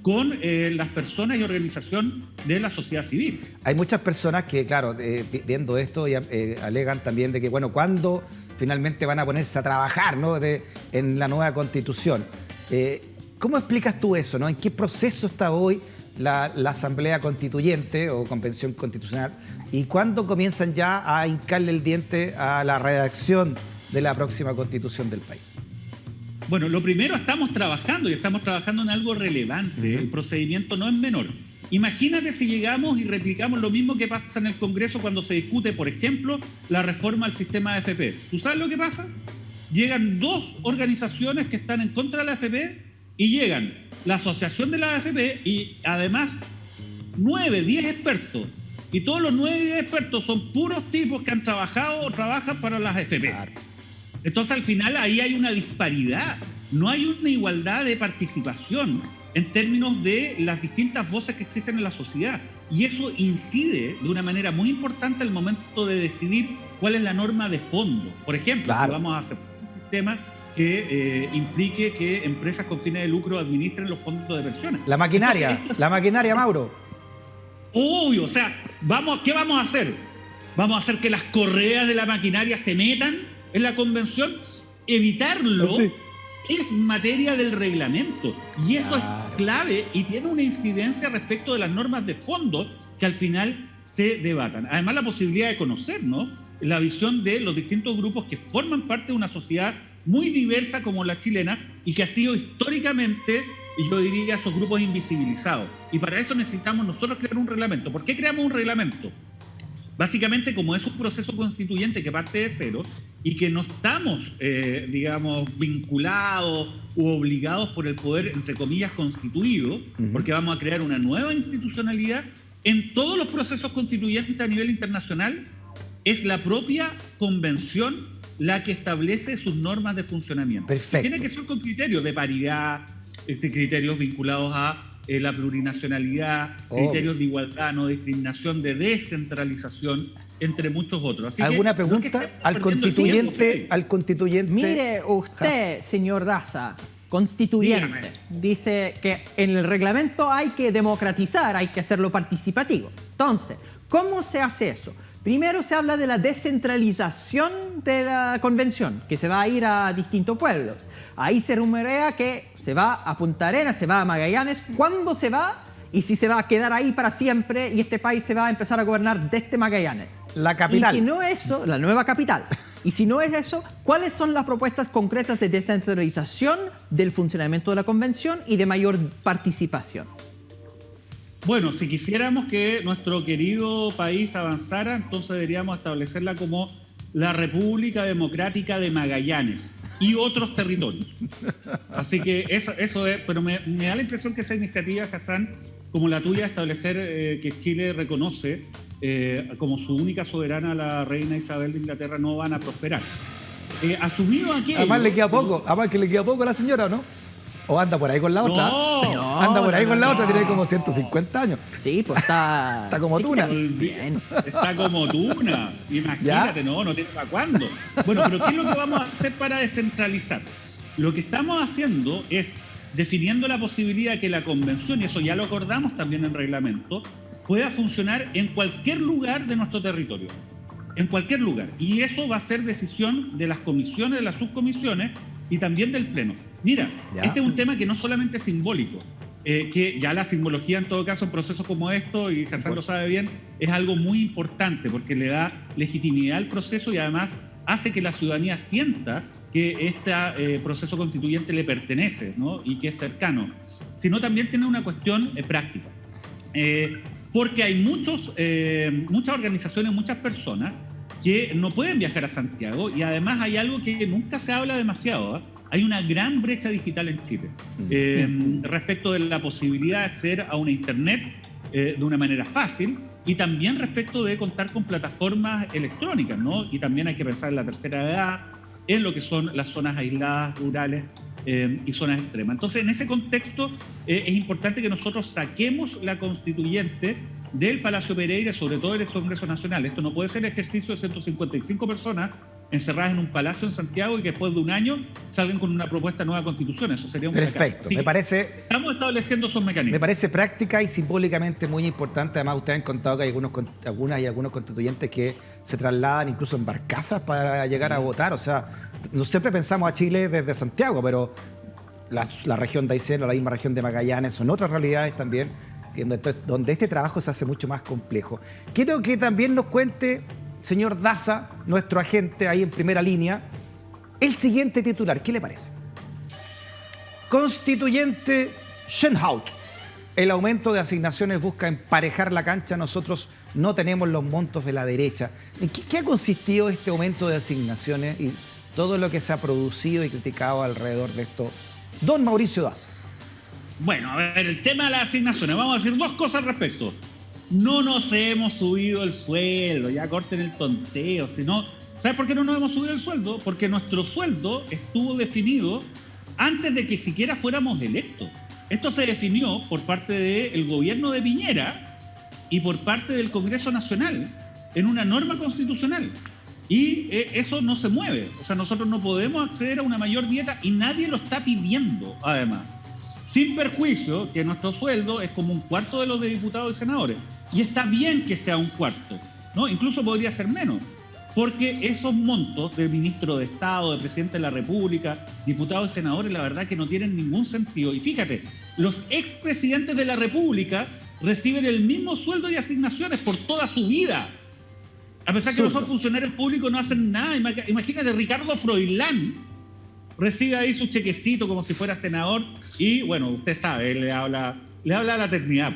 con las personas y organización de la sociedad civil. Hay muchas personas que, claro, viendo esto, alegan también de que, bueno, ¿cuándo finalmente van a ponerse a trabajar, ¿no? en la nueva Constitución? ¿Cómo explicas tú eso, ¿no? ¿En qué proceso está hoy la Asamblea Constituyente o Convención Constitucional? ¿Y cuándo comienzan ya a hincarle el diente a la redacción de la próxima Constitución del país? Bueno, lo primero, estamos trabajando en algo relevante. El procedimiento no es menor. Imagínate si llegamos y replicamos lo mismo que pasa en el Congreso cuando se discute, por ejemplo, la reforma al sistema de AFP. ¿Tú sabes lo que pasa? Llegan 2 organizaciones que están en contra de la AFP y llegan la asociación de la AFP y además 9, 10 expertos. Y todos los 9 y 10 expertos son puros tipos que han trabajado o trabajan para las AFP. Claro. Entonces, al final, ahí hay una disparidad. No hay una igualdad de participación en términos de las distintas voces que existen en la sociedad. Y eso incide de una manera muy importante al momento de decidir cuál es la norma de fondo. Por ejemplo, si vamos a hacer un sistema que implique que empresas con fines de lucro administren los fondos de pensiones. La maquinaria, Mauro. Obvio, o sea, ¿qué vamos a hacer? ¿Vamos a hacer que las correas de la maquinaria se metan en la convención? Evitarlo es materia del reglamento. Y eso es clave y tiene una incidencia respecto de las normas de fondo que al final se debatan. Además, la posibilidad de conocer, ¿no?, la visión de los distintos grupos que forman parte de una sociedad muy diversa como la chilena y que ha sido históricamente, y yo diría, esos grupos invisibilizados. Y para eso necesitamos nosotros crear un reglamento. ¿Por qué creamos un reglamento? Básicamente, como es un proceso constituyente que parte de cero y que no estamos, vinculados u obligados por el poder, entre comillas, constituido, porque vamos a crear una nueva institucionalidad, en todos los procesos constituyentes a nivel internacional es la propia convención la que establece sus normas de funcionamiento. Perfecto. Tiene que ser con criterios de paridad, criterios vinculados a la plurinacionalidad, criterios de igualdad, no discriminación, de descentralización, entre muchos otros. Así ¿alguna pregunta al constituyente? Mire usted, señor Daza, constituyente, dice que en el reglamento hay que democratizar, hay que hacerlo participativo. Entonces, ¿cómo se hace eso? Primero se habla de la descentralización de la convención, que se va a ir a distintos pueblos. Ahí se rumorea que se va a Punta Arenas, se va a Magallanes. ¿Cuándo se va? Y si se va a quedar ahí para siempre y este país se va a empezar a gobernar desde Magallanes. La capital. Y si no es eso, la nueva capital. Y si no es eso, ¿cuáles son las propuestas concretas de descentralización del funcionamiento de la convención y de mayor participación? Bueno, si quisiéramos que nuestro querido país avanzara, entonces deberíamos establecerla como la República Democrática de Magallanes y otros territorios. Así que eso es, pero me da la impresión que esa iniciativa, Hassan, como la tuya, establecer que Chile reconoce como su única soberana a la reina Isabel de Inglaterra, no van a prosperar. Asumido aquello... Además le queda poco, a la señora, ¿no? ¿O anda por ahí con la otra? No, anda por ahí con la otra, tiene como 150 años. Sí, pues está... Está como tuna. Bien. Está como tuna. Imagínate, no tiene para cuándo. Bueno, pero ¿qué es lo que vamos a hacer para descentralizar? Lo que estamos haciendo es definiendo la posibilidad de que la convención, y eso ya lo acordamos también en reglamento, pueda funcionar en cualquier lugar de nuestro territorio. En cualquier lugar. Y eso va a ser decisión de las comisiones, de las subcomisiones y también del Pleno. Mira, este es un tema que no solamente es simbólico, que ya la simbología en todo caso en procesos como esto, y Hassan lo sabe bien, es algo muy importante porque le da legitimidad al proceso y además hace que la ciudadanía sienta que este proceso constituyente le pertenece, ¿no?, y que es cercano, sino también tiene una cuestión práctica. Porque hay muchas organizaciones, muchas personas que no pueden viajar a Santiago y además hay algo que nunca se habla demasiado, ¿eh? Hay una gran brecha digital en Chile respecto de la posibilidad de acceder a una internet de una manera fácil y también respecto de contar con plataformas electrónicas, ¿no? Y también hay que pensar en la tercera edad, en lo que son las zonas aisladas, rurales. y zonas extremas. Entonces, en ese contexto es importante que nosotros saquemos la constituyente del Palacio Pereira, sobre todo del Congreso Nacional. Esto no puede ser el ejercicio de 155 personas encerradas en un palacio en Santiago y que después de un año salgan con una propuesta de nueva constitución. Eso sería un perfecto. Me parece, estamos estableciendo esos mecanismos. Me parece práctica y simbólicamente muy importante. Además, ustedes han contado que hay algunos constituyentes que se trasladan incluso en barcazas para llegar a votar. O sea, no siempre pensamos a Chile desde Santiago, pero la región de Aysén, la misma región de Magallanes, son otras realidades también donde este trabajo se hace mucho más complejo. Quiero que también nos cuente, señor Daza, nuestro agente ahí en primera línea, el siguiente titular. ¿Qué le parece? Constituyente Schenhaut. El aumento de asignaciones busca emparejar la cancha. Nosotros no tenemos los montos de la derecha. ¿En qué ha consistido este aumento de asignaciones y todo lo que se ha producido y criticado alrededor de esto? Don Mauricio Daza. Bueno, a ver, el tema de las asignaciones. Vamos a decir dos cosas al respecto. No nos hemos subido el sueldo, ya corten el tonteo, sino, ¿sabes por qué no nos hemos subido el sueldo? Porque nuestro sueldo estuvo definido antes de que siquiera fuéramos electos. Esto se definió por parte del gobierno de Piñera y por parte del Congreso Nacional en una norma constitucional. Y eso no se mueve. O sea, nosotros no podemos acceder a una mayor dieta y nadie lo está pidiendo, además. Sin perjuicio que nuestro sueldo es como un cuarto de los de diputados y senadores. Y está bien que sea un cuarto, ¿no? Incluso podría ser menos. Porque esos montos del ministro de Estado, del presidente de la República, diputados y senadores, la verdad que no tienen ningún sentido. Y fíjate, los expresidentes de la República reciben el mismo sueldo y asignaciones por toda su vida. A pesar que no son funcionarios públicos, no hacen nada. Imagínate, Ricardo Froilán recibe ahí su chequecito como si fuera senador y, bueno, usted sabe, le habla a la eternidad.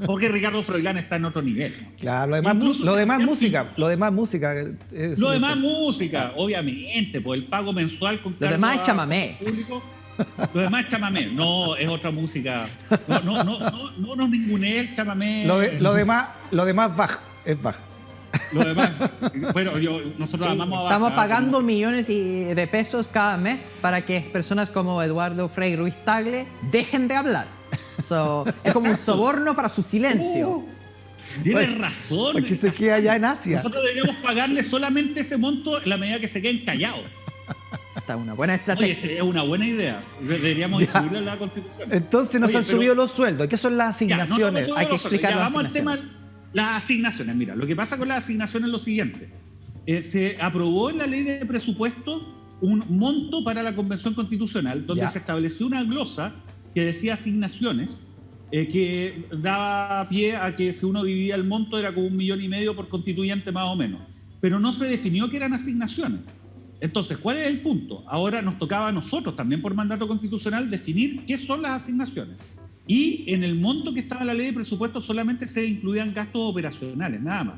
Porque Ricardo Froilán está en otro nivel. Claro, lo demás música, obviamente, pues el pago mensual con lo demás es chamamé. Lo demás es chamamé. No, es otra música. No nos ningunee el chamamé. Lo demás es bajo. Lo demás, bueno, nosotros amamos a estamos pagando millones de pesos cada mes para que personas como Eduardo Frei Ruiz Tagle dejen de hablar. Es como un soborno para su silencio. Tienes razón. Porque se queda allá en Asia. Nosotros deberíamos pagarle solamente ese monto en la medida que se queden callados. Esta es una buena estrategia. Oye, es una buena idea. Deberíamos incluirla en la Constitución. Entonces nos han subido los sueldos. ¿Qué son las asignaciones? Hay que explicar. Vamos al tema. Las asignaciones, mira, lo que pasa con las asignaciones es lo siguiente. Se aprobó en la ley de presupuesto un monto para la Convención Constitucional, donde se estableció una glosa que decía asignaciones, que daba pie a que si uno dividía el monto era como 1,5 millones por constituyente más o menos. Pero no se definió que eran asignaciones. Entonces, ¿cuál es el punto? Ahora nos tocaba a nosotros, también por mandato constitucional, definir qué son las asignaciones. Y en el monto que estaba en la ley de presupuesto solamente se incluían gastos operacionales, nada más.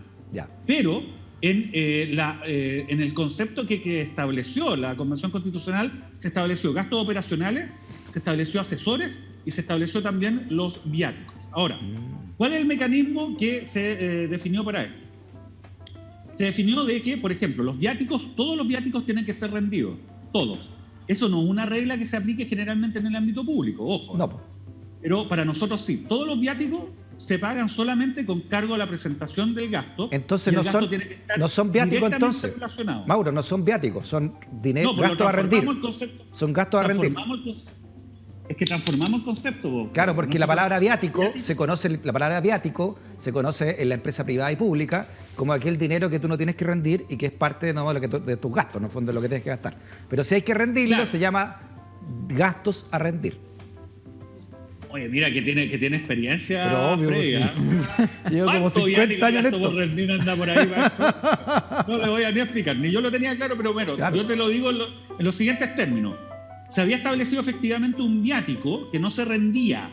Pero en el concepto que estableció la Convención Constitucional, se estableció gastos operacionales, se estableció asesores y se estableció también los viáticos. Ahora, ¿cuál es el mecanismo que se definió para esto? Se definió de que, por ejemplo, todos los viáticos tienen que ser rendidos, todos. Eso no es una regla que se aplique generalmente en el ámbito público, ojo. No. Pero para nosotros sí, todos los viáticos se pagan solamente con cargo a la presentación del gasto. Entonces no son viáticos entonces. Mauro, no son viáticos, son dinero, gastos a rendir. Son gastos a rendir. Es que transformamos el concepto, vos. Claro, porque la palabra viático se conoce en la empresa privada y pública como aquel dinero que tú no tienes que rendir y que es parte de tus gastos, en el fondo de lo que tienes que gastar. Pero si hay que rendirlo, se llama gastos a rendir. Oye, mira que tiene experiencia. Pero obvio, llevo como 50 años en esto. Anda por ahí, no le voy a ni explicar, ni yo lo tenía claro, pero bueno, yo te lo digo en los siguientes términos. Se había establecido efectivamente un viático que no se rendía,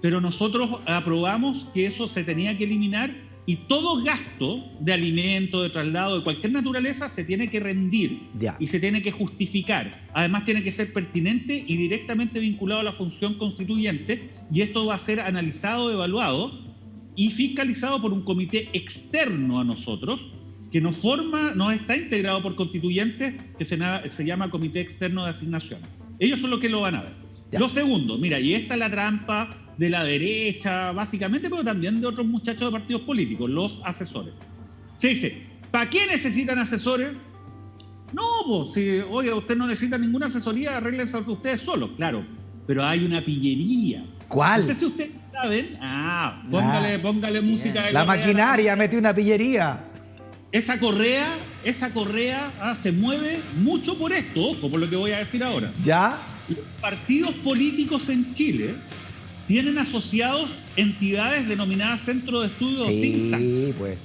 pero nosotros aprobamos que eso se tenía que eliminar y todo gasto de alimento, de traslado, de cualquier naturaleza se tiene que rendir y se tiene que justificar. Además tiene que ser pertinente y directamente vinculado a la función constituyente y esto va a ser analizado, evaluado y fiscalizado por un comité externo a nosotros que nos está integrado por constituyentes que se llama Comité Externo de Asignaciones. Ellos son los que lo van a ver. Ya. Lo segundo, mira, y esta es la trampa de la derecha, básicamente, pero también de otros muchachos de partidos políticos, los asesores. Se dice, ¿para qué necesitan asesores? No, pues, si, oye, usted no necesita ninguna asesoría, arréglense ustedes solos, claro. Pero hay una pillería. ¿Cuál? No sé si ustedes saben. Póngale música de La Correa. maquinaria metió una pillería. Esa correa se mueve mucho por esto, ojo, por lo que voy a decir ahora. ¿Ya? Los partidos políticos en Chile tienen asociados entidades denominadas Centro de Estudios Think Tanks. Sí, pues.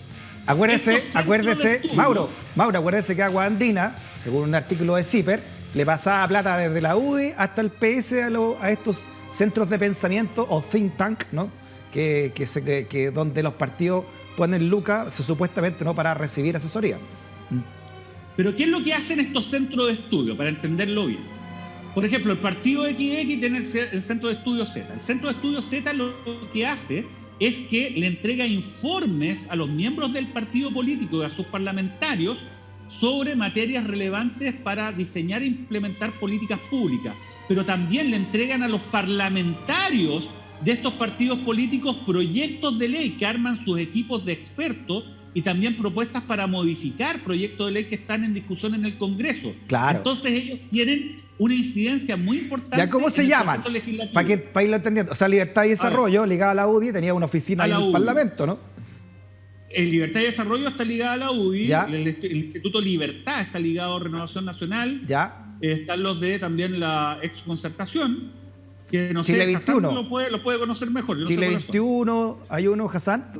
Acuérdese, Mauro, acuérdese que Agua Andina, según un artículo de CIPER, le pasaba plata desde la UDI hasta el PS a estos centros de pensamiento o think tank, ¿no? Que donde los partidos ponen lucas, supuestamente, ¿no?, para recibir asesoría. Pero ¿qué es lo que hacen estos centros de estudio? Para entenderlo bien. Por ejemplo, el partido XX tiene el Centro de Estudios Z. El Centro de Estudios Z lo que hace es que le entrega informes a los miembros del partido político y a sus parlamentarios sobre materias relevantes para diseñar e implementar políticas públicas. Pero también le entregan a los parlamentarios de estos partidos políticos proyectos de ley que arman sus equipos de expertos y también propuestas para modificar proyectos de ley que están en discusión en el Congreso. Claro. Entonces ellos tienen una incidencia muy importante. ¿Ya cómo se llaman? Para irlo entendiendo. O sea, Libertad y Desarrollo, ligada a la UDI, tenía una oficina en el Parlamento, ¿no? El Libertad y Desarrollo está ligado a la UDI, ¿Ya? el Instituto Libertad está ligado a Renovación Nacional. ¿Ya? Están los de también la exconcertación, que no Chile sé, 21. Hassan lo puede conocer mejor. Yo no Chile sé cuáles son. 21, hay uno, Hassan,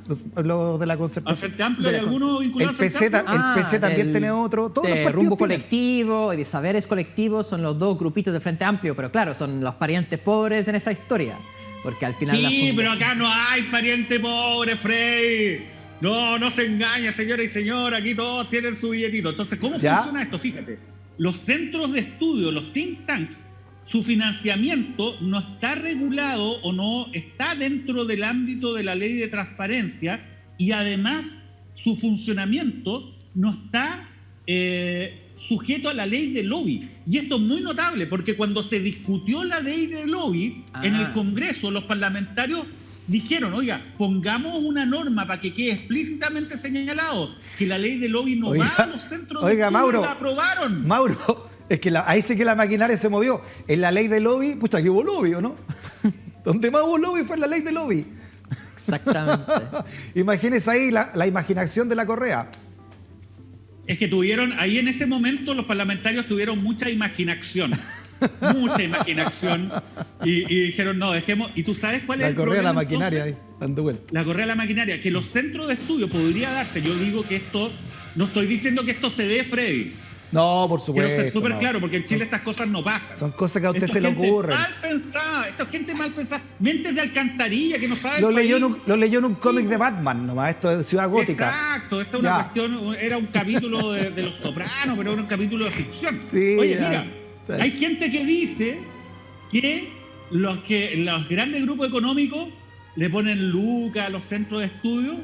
los de la ¿Al concertación. Frente Amplio hay alguno vinculado El al Frente PC, Amplio? el PC también tiene otro. Todos los de partidos rumbo tienen. colectivo y de saberes colectivos son los dos grupitos de Frente Amplio, pero claro, son los parientes pobres en esa historia. Porque al final Sí, pero acá no hay pariente pobre, Frey. No se engaña, señora y señor. Aquí todos tienen su billetito. Entonces, ¿cómo ¿Ya? funciona esto? Fíjate. Los centros de estudio, los think tanks, su financiamiento no está regulado o no está dentro del ámbito de la ley de transparencia y además su funcionamiento no está sujeto a la ley de lobby. Y esto es muy notable porque cuando se discutió la ley de lobby en el Congreso, los parlamentarios dijeron, oiga, pongamos una norma para que quede explícitamente señalado que la ley de lobby no va a los centros de estudio. Mauro, la aprobaron. Mauro, es que ahí sí que la maquinaria se movió. En la ley de lobby, pucha, que hubo lobby, ¿o no? Donde más hubo lobby fue en la ley de lobby. Exactamente. Imagínese ahí la imaginación de la Correa. Es que tuvieron, ahí en ese momento los parlamentarios tuvieron mucha imaginación. Mucha imaginación. Y dijeron, no, dejemos. ¿Y tú sabes cuál es el problema? La maquinaria entonces? ahí, dando vuelta. La correa de la maquinaria, que los centros de estudio podría darse. Yo digo que esto, no estoy diciendo que esto se dé, Freddy. No, por supuesto. Quiero ser súper no. claro, porque en Chile estas cosas no pasan. Son cosas que a usted Esto se es le gente ocurren. mal pensada, esto es gente mal pensada. Mentes de alcantarilla que no saben. Lo leyó en un cómic de Batman, nomás, esto es Ciudad Gótica. Exacto, esta es una cuestión, era un capítulo de Los Sopranos, pero era un capítulo de ficción. Sí, oye, ya. mira, hay gente que dice que los grandes grupos económicos le ponen lucas a los centros de estudio,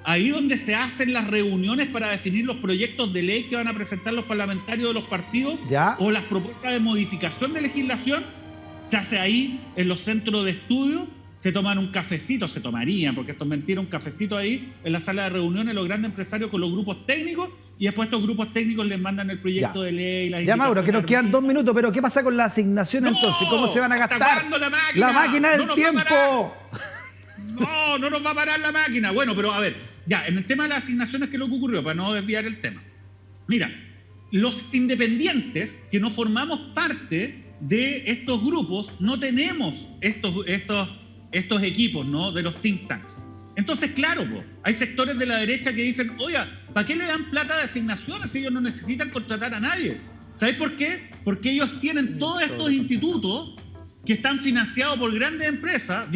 ahí donde se hacen las reuniones para definir los proyectos de ley que van a presentar los parlamentarios de los partidos, ¿Ya? o las propuestas de modificación de legislación, se hace ahí en los centros de estudio, se toman un cafecito, se tomarían, porque esto es mentira, un cafecito ahí en la sala de reuniones los grandes empresarios con los grupos técnicos, y después estos grupos técnicos les mandan el proyecto de ley. Las Ya, Mauro, que nos quedan 2 minutos, pero ¿qué pasa con la asignación entonces? ¿Cómo se van a gastar? ¡La máquina del tiempo! No nos va a parar la máquina. Bueno, pero a ver, ya, en el tema de las asignaciones, ¿qué es lo que ocurrió? Para no desviar el tema. Mira, los independientes que no formamos parte de estos grupos, no tenemos estos equipos, ¿no?, de los think tanks. Entonces, claro, hay sectores de la derecha que dicen, oiga, ¿para qué le dan plata de asignaciones si ellos no necesitan contratar a nadie? ¿Sabes por qué? Porque ellos tienen todos estos institutos que están financiados por grandes empresas,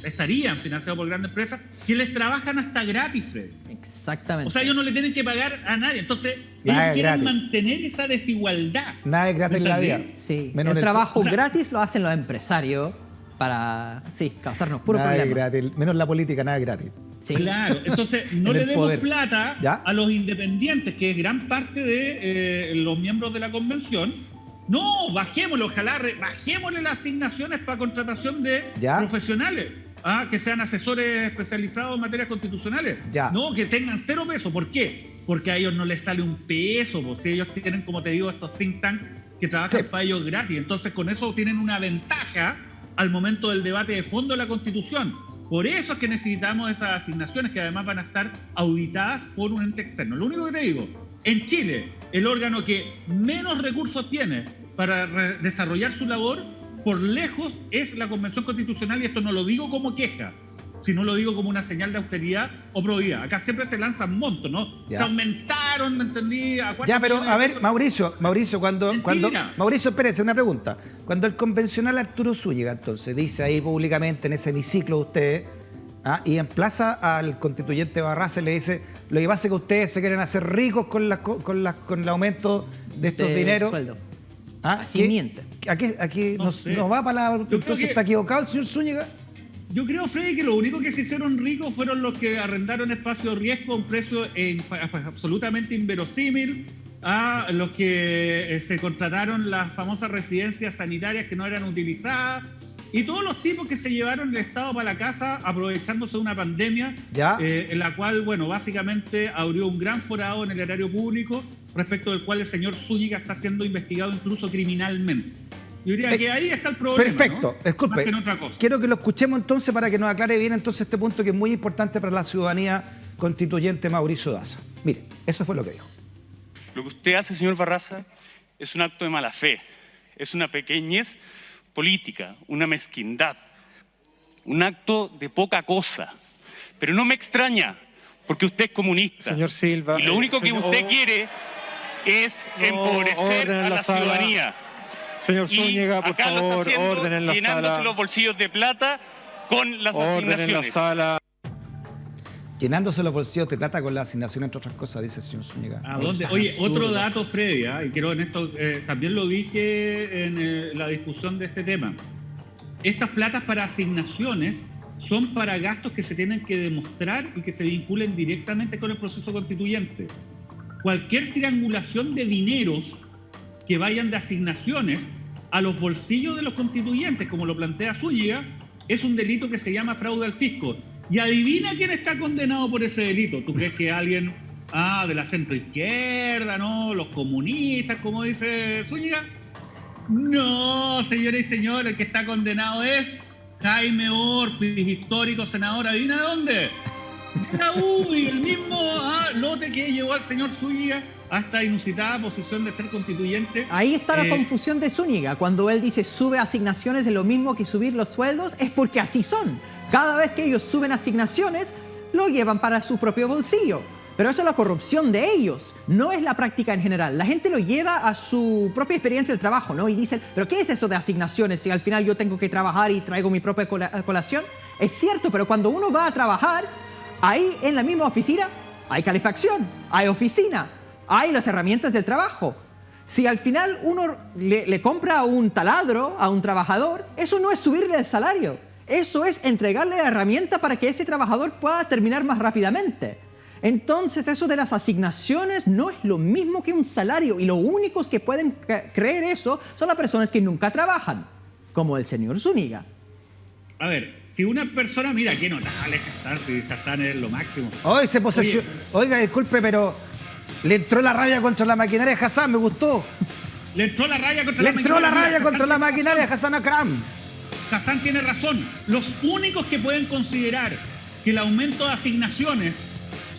estarían financiados por grandes empresas, que les trabajan hasta gratis, Fred. Exactamente. O sea, ellos no le tienen que pagar a nadie. Entonces, Nada ellos quieren gratis. mantener esa desigualdad. Nada es gratis en la vida. Sí, Menos el en trabajo o sea, gratis lo hacen los empresarios para, causarnos puro Nada es problema. gratis. Menos la política, nada es gratis. Sí. Claro, entonces no En le el demos poder. plata ¿Ya? a los independientes, que es gran parte de los miembros de la convención, No, bajémoslo, ojalá bajémosle las asignaciones para contratación de profesionales, que sean asesores especializados en materias constitucionales. No, que tengan 0 pesos. ¿Por qué? Porque a ellos no les sale un peso, pues si ellos tienen, como te digo, estos think tanks que trabajan para ellos gratis. Entonces con eso tienen una ventaja al momento del debate de fondo de la Constitución. Por eso es que necesitamos esas asignaciones que además van a estar auditadas por un ente externo. Lo único que te digo, en Chile, el órgano que menos recursos tiene para desarrollar su labor, por lejos, es la Convención Constitucional, y esto no lo digo como queja, sino lo digo como una señal de austeridad o probidad. Acá siempre se lanzan montos, ¿no? Se aumentaron, ¿me entendí? Pero a ver, Mauricio, cuando Mauricio, espérese, una pregunta. Cuando el convencional Arturo Zúñiga, entonces, dice ahí públicamente en ese hemiciclo de ustedes, y emplaza al constituyente Barraza y le dice, lo que pasa es que ustedes se quieren hacer ricos con el aumento de estos dineros. Sueldo. Así miente. Aquí no va para la... Entonces, ¿está equivocado el señor Zúñiga? Yo creo, Freddy, que los únicos que se hicieron ricos fueron los que arrendaron espacio de riesgo a un precio absolutamente inverosímil, a los que se contrataron las famosas residencias sanitarias que no eran utilizadas, y todos los tipos que se llevaron el Estado para la casa aprovechándose de una pandemia, en la cual, bueno, básicamente abrió un gran forado en el erario público, respecto del cual el señor Zúñiga está siendo investigado incluso criminalmente. Yo diría que ahí está el problema. Perfecto, ¿no? Disculpe. Más que en otra cosa. Quiero que lo escuchemos entonces para que nos aclare bien entonces este punto que es muy importante para la ciudadanía constituyente, Mauricio Daza. Mire, eso fue lo que dijo. Lo que usted hace, señor Barraza, es un acto de mala fe, es una pequeñez política, una mezquindad, un acto de poca cosa. Pero no me extraña, porque usted es comunista. Señor Silva. Y lo único que usted quiere es empobrecer a la ciudadanía. Señor Zúñiga, por favor, orden en la sala. Llenándose los bolsillos de plata con las asignaciones. En la sala. Llenándose los bolsillos de plata con la asignación, entre otras cosas, dice el señor Zúñiga. ¿A dónde? Oye, otro dato, Freddy, y quiero en esto, también lo dije en la discusión de este tema. Estas platas para asignaciones son para gastos que se tienen que demostrar y que se vinculen directamente con el proceso constituyente. Cualquier triangulación de dineros que vayan de asignaciones a los bolsillos de los constituyentes, como lo plantea Zúñiga, es un delito que se llama fraude al fisco. Y adivina quién está condenado por ese delito. ¿Tú crees que alguien de la centroizquierda, no? Los comunistas, como dice Zúñiga. No, señores y señores, el que está condenado es Jaime Orpiz, histórico senador. ¿Adivina de dónde? La UDI, el mismo lote que llevó al señor Zúñiga a esta inusitada posición de ser constituyente. Ahí está la confusión de Zúñiga. Cuando él dice sube asignaciones de lo mismo que subir los sueldos, es porque así son. Cada vez que ellos suben asignaciones, lo llevan para su propio bolsillo. Pero eso es la corrupción de ellos, no es la práctica en general. La gente lo lleva a su propia experiencia del trabajo, ¿no? Y dicen, ¿pero qué es eso de asignaciones si al final yo tengo que trabajar y traigo mi propia colación? Es cierto, pero cuando uno va a trabajar, ahí en la misma oficina hay calefacción, hay oficina, hay las herramientas del trabajo. Si al final uno le compra un taladro a un trabajador, eso no es subirle el salario. Eso es entregarle la herramienta para que ese trabajador pueda terminar más rápidamente. Entonces, eso de las asignaciones no es lo mismo que un salario. Y los únicos que pueden creer eso son las personas que nunca trabajan, como el señor Zúñiga. A ver, si una persona, mira, qué notable Hassan es lo máximo. Hoy se posesionó. Oiga, disculpe, pero le entró la raya contra la maquinaria de Hassan, me gustó. Le entró la raya contra la maquinaria de Hassan Akram. Hassan tiene razón. Los únicos que pueden considerar que el aumento de asignaciones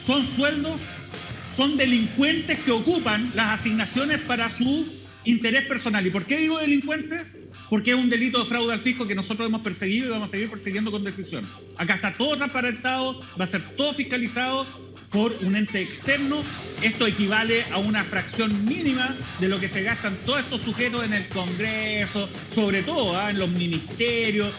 son sueldos, son delincuentes que ocupan las asignaciones para su interés personal. ¿Y por qué digo delincuentes? Porque es un delito de fraude al fisco que nosotros hemos perseguido y vamos a seguir persiguiendo con decisión. Acá está todo transparentado, va a ser todo fiscalizado por un ente externo. Esto equivale a una fracción mínima de lo que se gastan todos estos sujetos en el Congreso, sobre todo en los ministerios.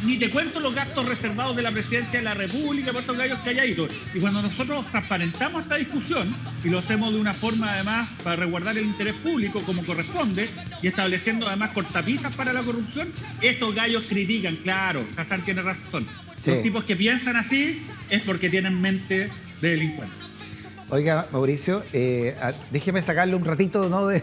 Ni te cuento los gastos reservados de la Presidencia de la República por estos gallos calladitos. Y cuando nosotros transparentamos esta discusión y lo hacemos de una forma además para resguardar el interés público como corresponde y estableciendo además cortapisas para la corrupción, estos gallos critican. Claro, Hassan tiene razón. Sí. Los tipos que piensan así es porque tienen mente de delincuentes. Oiga, Mauricio, déjeme sacarle un ratito, ¿no?, de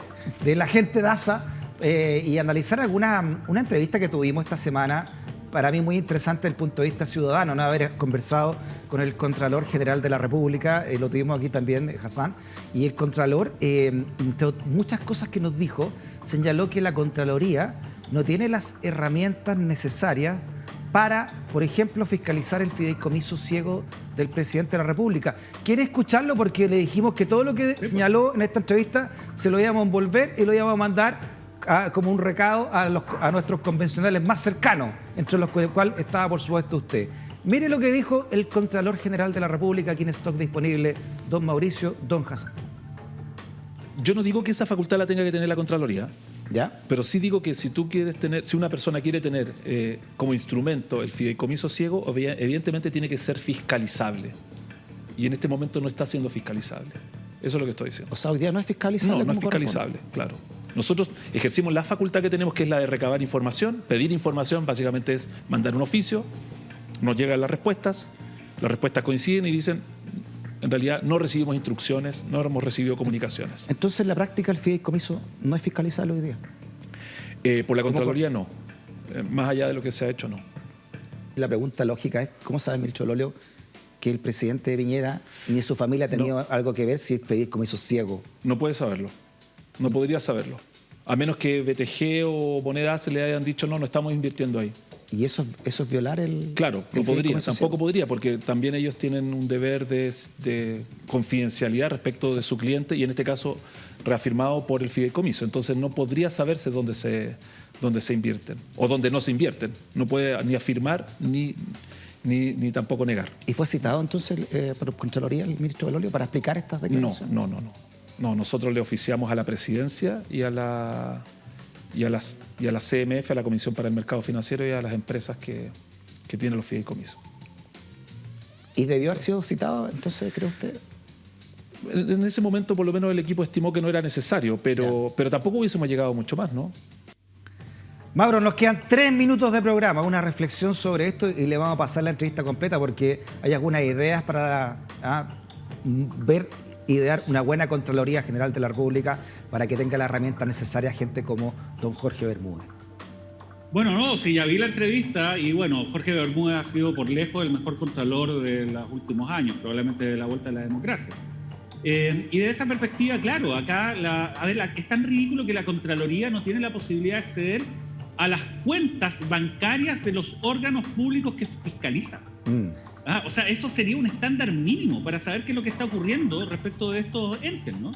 la gente de ASA y analizar una entrevista que tuvimos esta semana, para mí muy interesante desde el punto de vista ciudadano, ¿no? Haber conversado con el Contralor General de la República, lo tuvimos aquí también, Hassan, y el Contralor, entre muchas cosas que nos dijo, señaló que la Contraloría no tiene las herramientas necesarias para, por ejemplo, fiscalizar el fideicomiso ciego del presidente de la República. ¿Quiere escucharlo? Porque le dijimos que todo lo que señaló en esta entrevista se lo íbamos a envolver y lo íbamos a mandar como un recado a nuestros convencionales más cercanos, entre los cuales estaba, por supuesto, usted. Mire lo que dijo el Contralor General de la República, aquí en stock disponible, don Mauricio, don Hassan. Yo no digo que esa facultad la tenga que tener la Contraloría, ¿ya? Pero sí digo que si una persona quiere tener como instrumento el fideicomiso ciego, evidentemente tiene que ser fiscalizable. Y en este momento no está siendo fiscalizable. Eso es lo que estoy diciendo. O sea, hoy día no es fiscalizable. No es fiscalizable, claro. Nosotros ejercimos la facultad que tenemos, que es la de recabar información. Pedir información básicamente es mandar un oficio, nos llegan las respuestas coinciden y dicen, en realidad no recibimos instrucciones, no hemos recibido comunicaciones. Entonces, en la práctica, el fideicomiso no es fiscalizable hoy día. Por la Contraloría no. Más allá de lo que se ha hecho, no. La pregunta lógica es, ¿cómo sabe el ministro Lolio que el presidente Piñera ni su familia ha tenido algo que ver si el fideicomiso ciego? No puede saberlo. No podría saberlo. A menos que BTG o Moneda se le hayan dicho, no estamos invirtiendo ahí. ¿Y eso es violar el...? Claro, no podría, tampoco podría, porque también ellos tienen un deber de confidencialidad respecto de su cliente y en este caso reafirmado por el fideicomiso. Entonces no podría saberse dónde se invierten o dónde no se invierten. No puede ni afirmar ni tampoco negar. ¿Y fue citado entonces por Contraloría el ministro Lolio para explicar estas declaraciones? No, nosotros le oficiamos a la Presidencia y a la CMF, a la Comisión para el Mercado Financiero y a las empresas que tienen los fideicomisos. ¿Y debió haber sido citado entonces, cree usted? En ese momento por lo menos el equipo estimó que no era necesario, pero tampoco hubiésemos llegado mucho más, ¿no? Mauro, nos quedan 3 minutos de programa, una reflexión sobre esto y le vamos a pasar la entrevista completa porque hay algunas ideas para idear una buena Contraloría General de la República para que tenga la herramienta necesaria gente como don Jorge Bermúdez. Bueno, sí, ya vi la entrevista y bueno, Jorge Bermúdez ha sido por lejos el mejor Contralor de los últimos años, probablemente de la vuelta de la democracia. Y de esa perspectiva, claro, acá es tan ridículo que la Contraloría no tiene la posibilidad de acceder a las cuentas bancarias de los órganos públicos que se fiscalizan. O sea, eso sería un estándar mínimo para saber qué es lo que está ocurriendo respecto de estos entes, ¿no?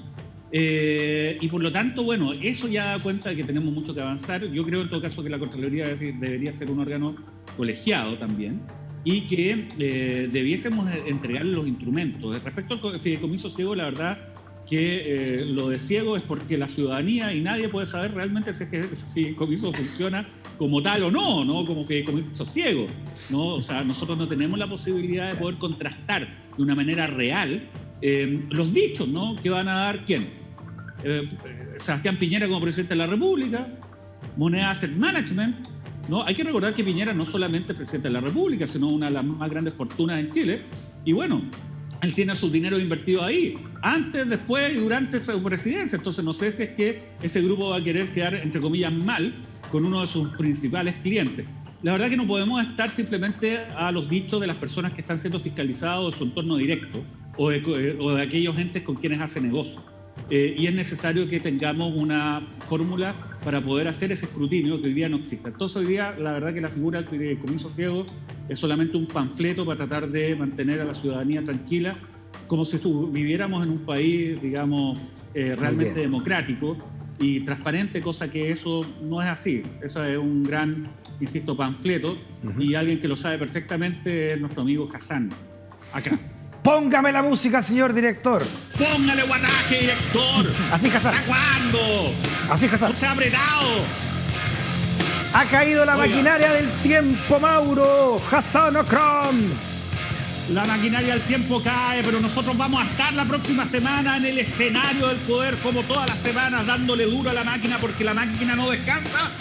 Y por lo tanto, bueno, eso ya da cuenta de que tenemos mucho que avanzar. Yo creo en todo caso que la Contraloría debería ser un órgano colegiado también y que debiésemos entregarle los instrumentos. Respecto al fideicomiso ciego, la verdad que lo de ciego es porque la ciudadanía y nadie puede saber realmente si ese fideicomiso funciona como tal o no, ¿no? Como fideicomiso ciego, ¿no? O sea, nosotros no tenemos la posibilidad de poder contrastar de una manera real los dichos, ¿no? Que van a dar ¿quién? Sebastián Piñera como presidente de la República, Moneda Asset Management, ¿no? Hay que recordar que Piñera no solamente es presidente de la República, sino una de las más grandes fortunas en Chile, y bueno, él tiene su dinero invertido ahí, antes, después y durante su presidencia. Entonces no sé si es que ese grupo va a querer quedar, entre comillas, mal con uno de sus principales clientes. La verdad que no podemos estar simplemente a los dichos de las personas que están siendo fiscalizados de su entorno directo o de aquellos entes con quienes hace negocio. Y es necesario que tengamos una fórmula para poder hacer ese escrutinio que hoy día no existe. Entonces hoy día la verdad que la figura del fideicomiso ciego es solamente un panfleto para tratar de mantener a la ciudadanía tranquila, como si viviéramos en un país, digamos, realmente democrático y transparente, cosa que eso no es así. Eso es un gran, insisto, panfleto, y alguien que lo sabe perfectamente es nuestro amigo Hassan, acá. Póngame la música, señor director. Póngale guataje, director. Así, Hassan. ¿Hasta cuándo? Así, Hassan. No se ha apretado. Ha caído la maquinaria del tiempo, Mauro. Hassan Okram. La maquinaria del tiempo cae, pero nosotros vamos a estar la próxima semana en el escenario del poder, como todas las semanas, dándole duro a la máquina, porque la máquina no descansa.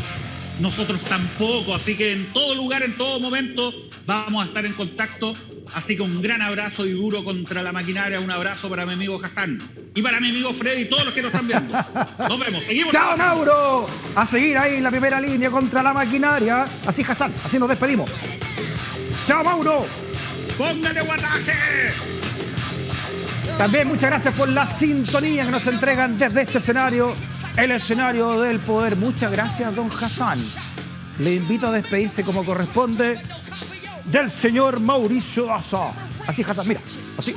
Nosotros tampoco, así que en todo lugar, en todo momento, vamos a estar en contacto. Así que un gran abrazo y duro contra la maquinaria. Un abrazo para mi amigo Hassan y para mi amigo Freddy y todos los que nos están viendo. Nos vemos. Seguimos. ¡Chao, Mauro! A seguir ahí en la primera línea contra la maquinaria. Así, Hassan, así nos despedimos. ¡Chao, Mauro! ¡Póngale guataje! También muchas gracias por la sintonía que nos entregan desde este escenario, el escenario del poder. Muchas gracias, don Hassan. Le invito a despedirse como corresponde del señor Mauricio Daza. Así, Hassan, mira, así.